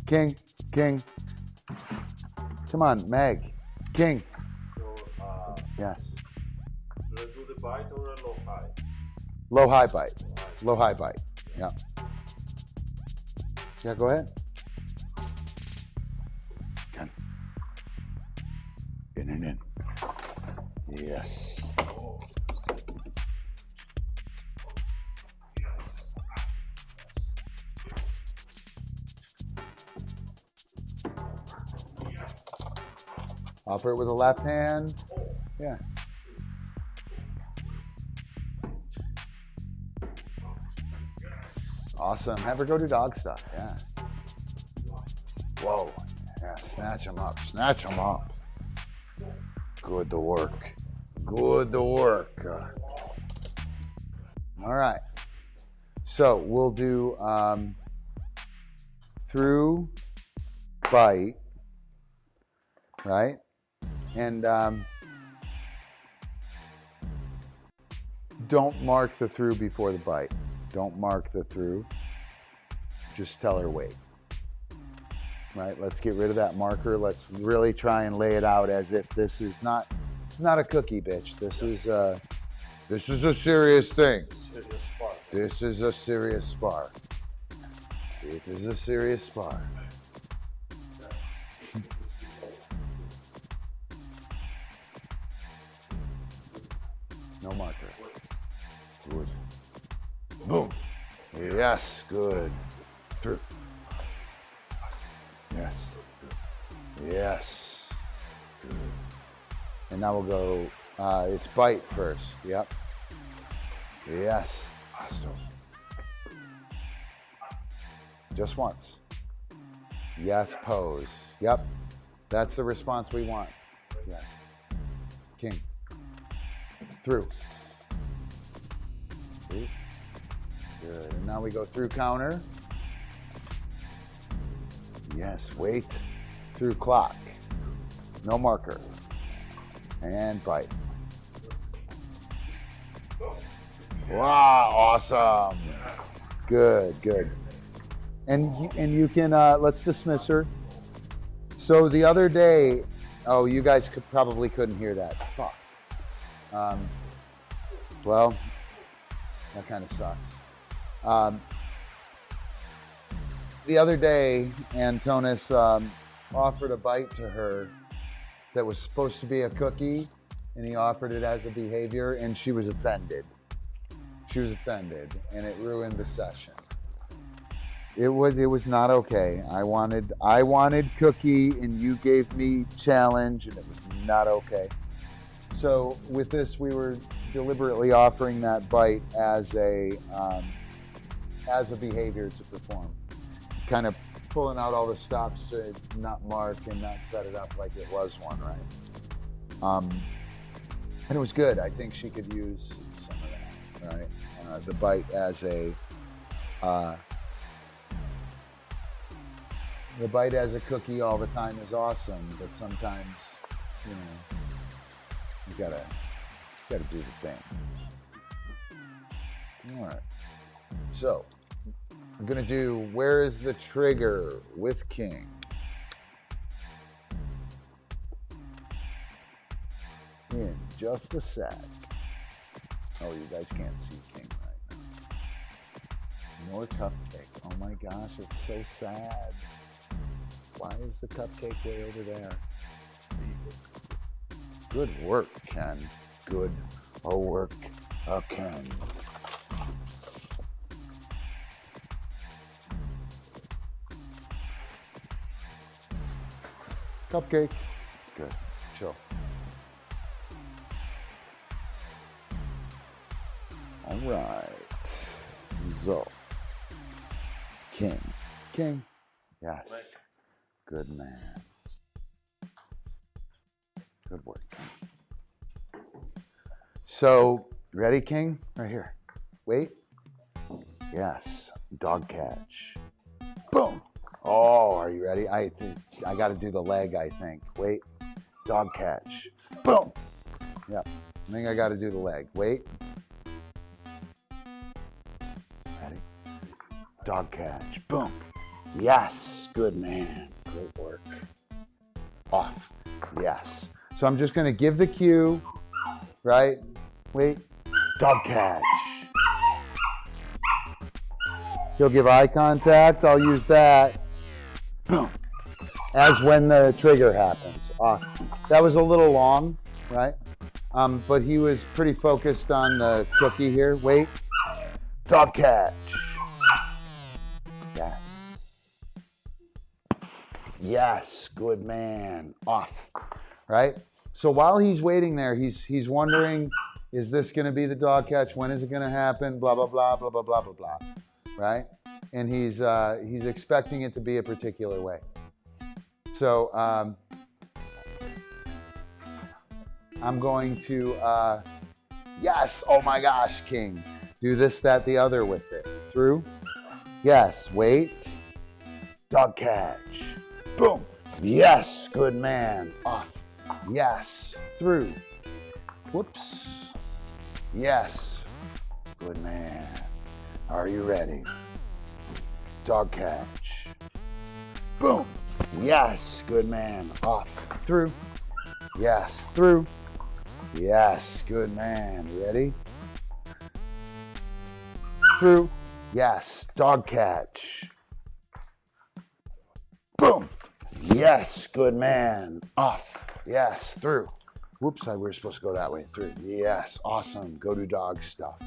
King, King. Come on, Meg. King. So, Yes. should I do the bite or a low high? Low high bite. Low high bite. Yeah. Yeah, go ahead. Come. In. Yes. Offer it with the left hand. Yeah. Awesome. Have her go do dog stuff. Yeah. Whoa. Yeah. Snatch them up. Snatch them up. Good to work. Good to work. All right. So we'll do through, bite, right? And don't mark the through before the bite. Don't mark the through. Just tell her wait. Right? Let's get rid of that marker. Let's really try and lay it out as if this is not, it's not a cookie, bitch. This is a serious thing. Serious spot. This is a serious spar. This is a serious spar. No marker. Good. Boom. Yes, good. Through. Yes. Yes. Good. And now we'll go, it's bite first. Yep. Yes. Hostile. Just once. Yes, pose. Yep. That's the response we want. Yes. King. Through. Good. And now we go through counter. Yes, wait. Through clock. No marker. And bite. Wow, awesome. Good, good. And you can, let's dismiss her. So the other day, oh, you guys probably couldn't hear that. Fuck. Well, that kind of sucks. The other day, Antonis offered a bite to her that was supposed to be a cookie, and he offered it as a behavior, and she was offended. She was offended, and it ruined the session. It was not okay. I wanted cookie, and you gave me challenge, and it was not okay. So with this, we were deliberately offering that bite as a behavior to perform, kind of pulling out all the stops to not mark and not set it up like it was one, right? And it was good. I think she could use some of that, right? The bite as a cookie all the time is awesome, but sometimes, you know, you gotta do the thing. All right. So I'm gonna do where is the trigger with King. In just a sec. Oh, you guys can't see King right now. More CupCake. Oh my gosh, it's so sad. Why is the CupCake way over there? Good work, Ken. Good work, Ken. CupCake. Good. Chill. All right. So, king. King. Yes. Good man. Good work, king. So, ready, king? Right here. Wait. Yes. Dog catch. Boom. Oh, are you ready? I got to do the leg, I think. Wait. Dog catch. Boom. Yep. I think I got to do the leg. Wait. Ready? Dog catch. Boom. Yes. Good man. Great work. Off. Yes. So I'm just going to give the cue, right? Wait. Dog catch. He'll give eye contact. I'll use that. Boom. As when the trigger happens. Off. That was a little long, right? But he was pretty focused on the cookie here. Wait. Dog catch. Yes. Yes. Good man. Off. Right? So while he's waiting there, he's wondering, is this going to be the dog catch? When is it going to happen? Blah, blah, blah, blah, blah, blah, blah, blah. Right? And he's expecting it to be a particular way. So I'm going to, yes, oh my gosh, king. Do this, that, the other with it. Through. Yes, wait. Dog catch. Boom. Yes, good man. Off. Yes, through. Whoops. Yes, good man. Are you ready? Dog catch. Boom. Yes, good man. Off. Through. Yes, through. Yes, good man. Ready? Through. Yes, dog catch. Boom. Yes, good man. Off. Yes, through. Whoops, we were supposed to go that way. Through. Yes, awesome. Go do dog stuff.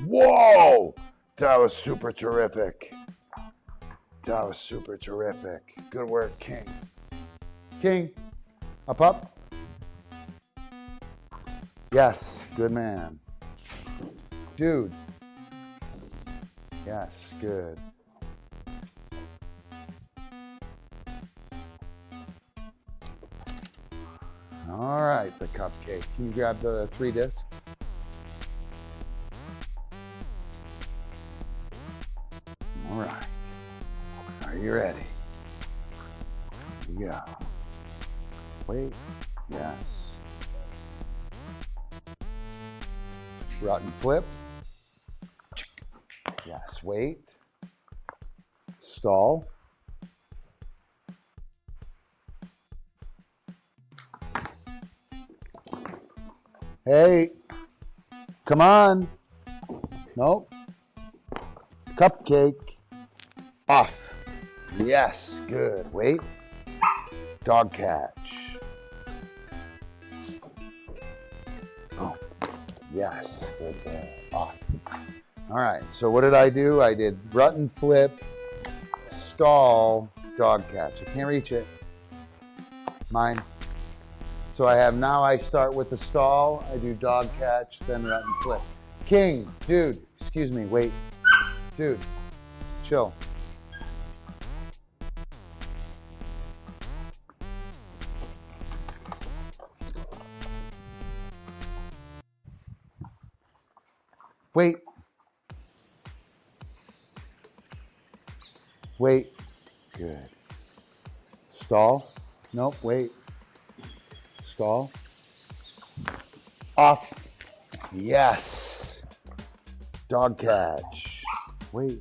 Whoa! That was super terrific. That was super terrific. Good work, king. King. Up, up. Yes, good man. Dude. Yes, good. All right, the CupCake. Can you grab the 3 discs? All right. Are you ready? Here you go. Wait. Yes. Rut-n-Flip. Yes, wait. Stall. Hey, come on. Nope. CupCake. Off. Yes, good. Wait. Dog catch. Boom. Yes, good there. Off. All right, so what did I do? I did Rut-n-Flip, stall, dog catch. I can't reach it. Mine. So I have now I start with the stall, I do dog catch, then Rut-n-Flip. King, dude, excuse me, wait. Dude, chill. Wait. Wait. Good. Stall. Nope, wait. Stall. Off. Yes. Dog catch. Wait.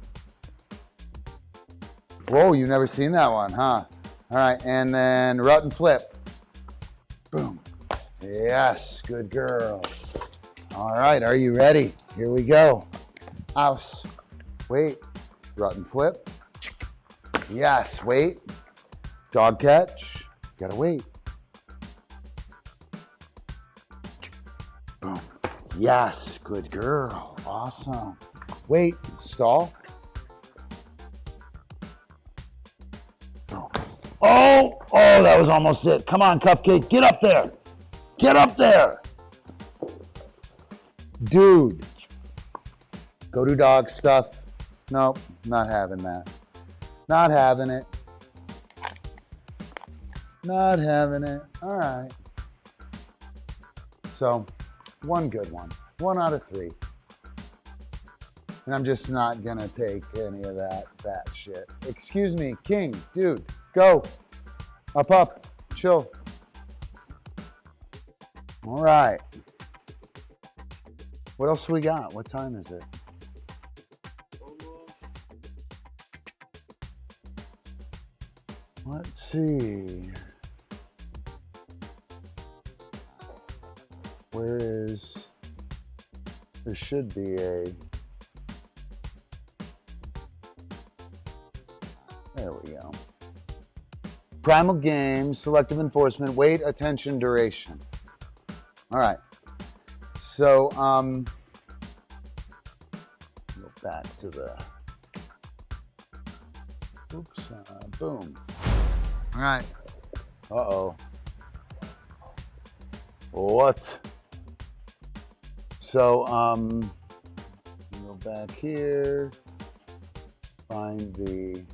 Whoa, you've never seen that one, huh? All right, and then Rut-n-Flip. Boom. Yes, good girl. All right, are you ready? Here we go. House. Wait. Rut-n-Flip. Yes, wait. Dog catch. Gotta wait. Boom. Yes, good girl. Awesome. Wait, stall. Boom. Oh, that was almost it. Come on, CupCake, get up there. Get up there. Dude. Go do dog stuff. Nope, not having that. Not having it. Not having it. All right. So, one good one. 1 out of 3. And I'm just not gonna take any of that shit. Excuse me, King, dude, go. Up, chill. All right. What else we got? What time is it? Let's see. There should be a, there we go. Primal Games, selective enforcement, weight, attention, duration. All right. So, go back to the, oops, boom. All right. Uh-oh. What? So, go back here, find the,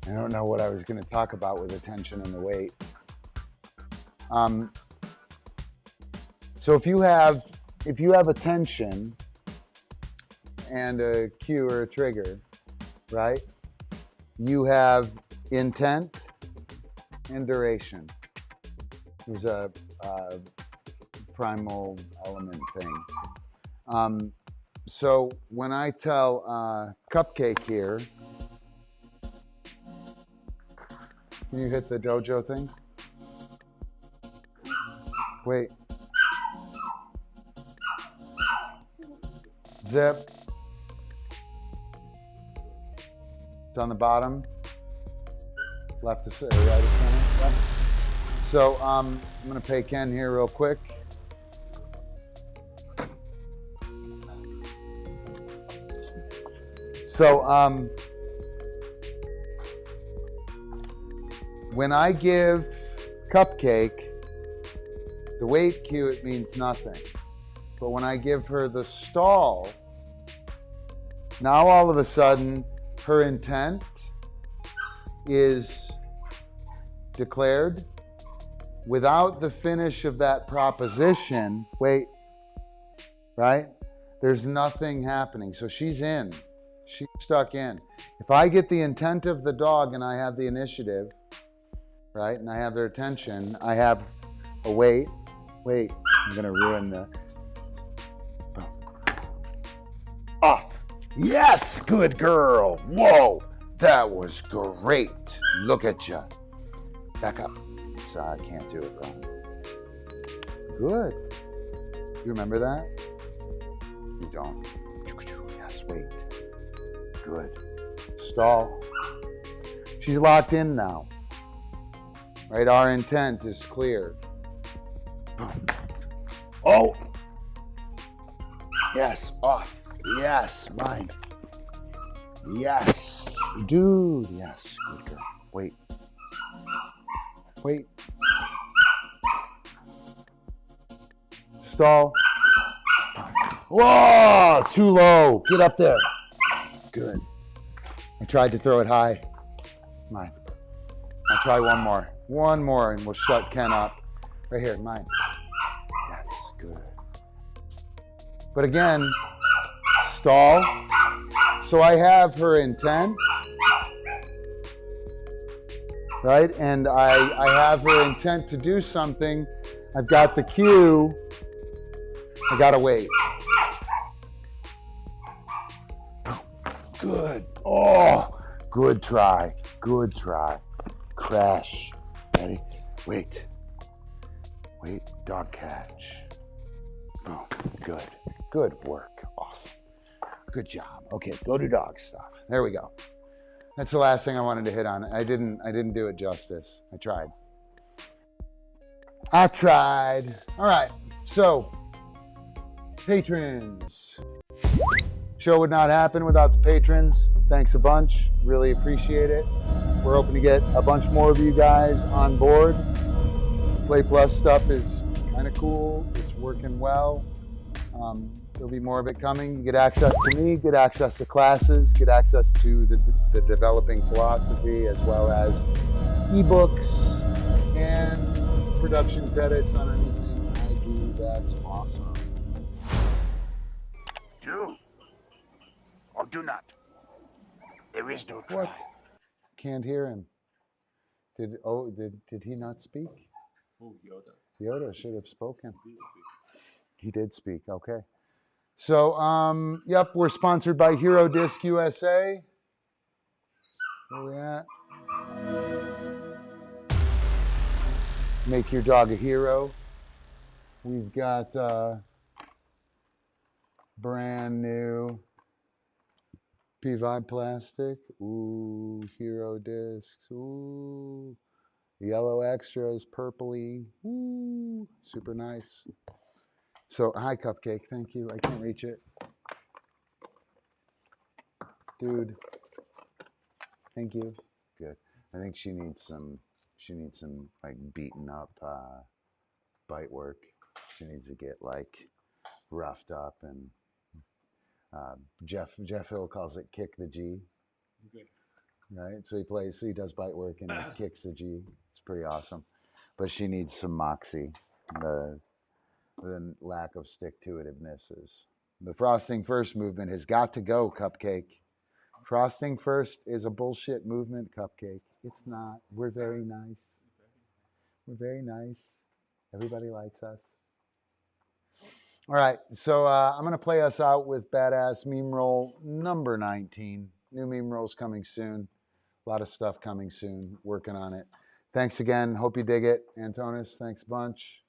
I don't know what I was going to talk about with attention and the weight. So if you have attention and a cue or a trigger, right? You have intent and duration. There's a primal element thing. So when I tell CupCake here, can you hit the Dojo thing? Wait. Zip. It's on the bottom. Left to center, right to center. Yeah. So I'm gonna pay Ken here real quick. So when I give CupCake the weight cue, it means nothing. But when I give her the stall, now all of a sudden her intent is declared. Without the finish of that proposition, wait, right? There's nothing happening. So she's in. She's stuck in. If I get the intent of the dog and I have the initiative, right, and I have their attention, I have a wait, I'm gonna ruin the, off. Yes, good girl. Whoa, that was great. Look at you. Back up. Sorry, I can't do it wrong. Good. You remember that? You don't. Yes, wait. Good. Stall. She's locked in now. Right, our intent is clear. Boom. Oh. Yes, off. Yes, mine. Yes. Dude, yes. Good girl. Wait. Wait. Stall. Whoa, too low. Get up there. Good. I tried to throw it high. Mine. I'll try one more. One more and we'll shut Ken up. Right here, mine. Yes, good. But again, stall. So I have her intent, right? And I have her intent to do something. I've got the cue. I gotta wait. Good. Oh, good try. Good try. Crash. Ready? Wait. Wait. Dog catch. Oh, good. Good work. Awesome. Good job. Okay, go do dog stuff. There we go. That's the last thing I wanted to hit on. I didn't do it justice. I tried. I tried. All right, so patrons. Show would not happen without the patrons. Thanks a bunch. Really appreciate it. We're hoping to get a bunch more of you guys on board. Play Plus stuff is kind of cool. It's working well. There'll be more of it coming. You get access to me, get access to classes, get access to the developing philosophy, as well as ebooks and production credits on anything I do. That's awesome. Do or do not. There is no try. What? Can't hear him. Did he not speak? Oh, Yoda. Yoda should have spoken. He did speak. Okay. So, yep, we're sponsored by Hero Disc USA. Where we at? Make your dog a hero. We've got brand new PVI plastic. Ooh, Hero discs. Ooh, yellow extras, purpley. Ooh, super nice. So, hi, CupCake. Thank you. I can't reach it. Dude. Thank you. Good. I think she needs some like beaten up bite work. She needs to get like roughed up, and Jeff Hill calls it kick the G. Okay. Right? So he does bite work and he kicks the G. It's pretty awesome. But she needs some moxie. The lack of stick-to-itiveness is. The frosting first movement has got to go, CupCake. Frosting first is a bullshit movement, CupCake. It's not. We're very nice. We're very nice. Everybody likes us. All right, so I'm going to play us out with badass MemeRoll number 19. New MemeRolls coming soon. A lot of stuff coming soon. Working on it. Thanks again. Hope you dig it. Antonis, thanks a bunch.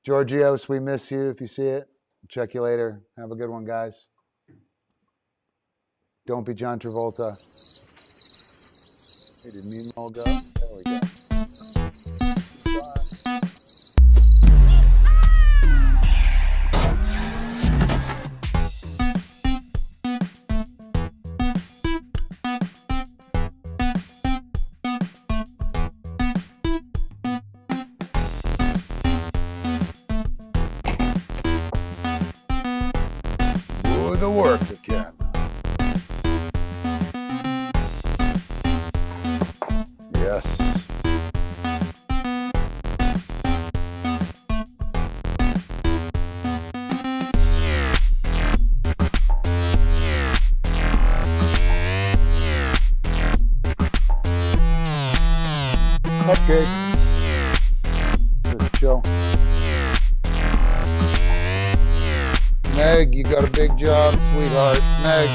Georgios, we miss you if you see it. Check you later. Have a good one, guys. Don't be John Travolta. Hey, did MemeRoll go? There we go. The work again. Yes. CupCake. Just chill. Meg, you got a big job, sweetheart. Meg,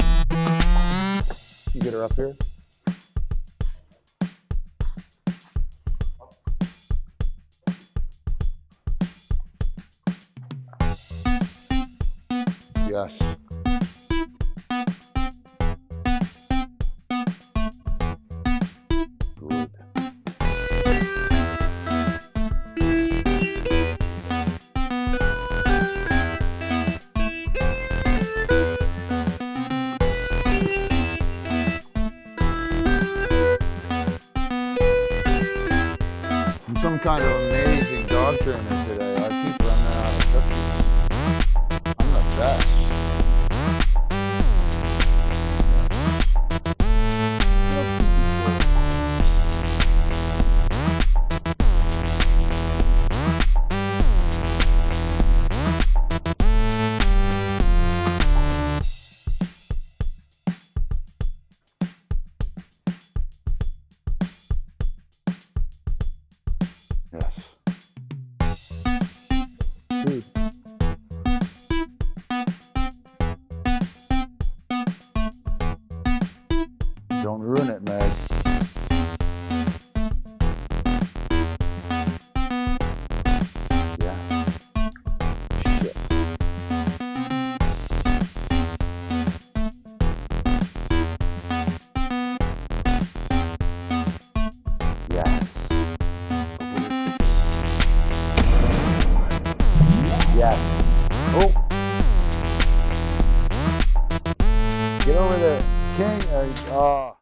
you get her up here. Yes. Good. Some kind of amazing dog trainer today. I keep running out of cookies. I'm the best. Yes. Oh. Get over there. King. Oh.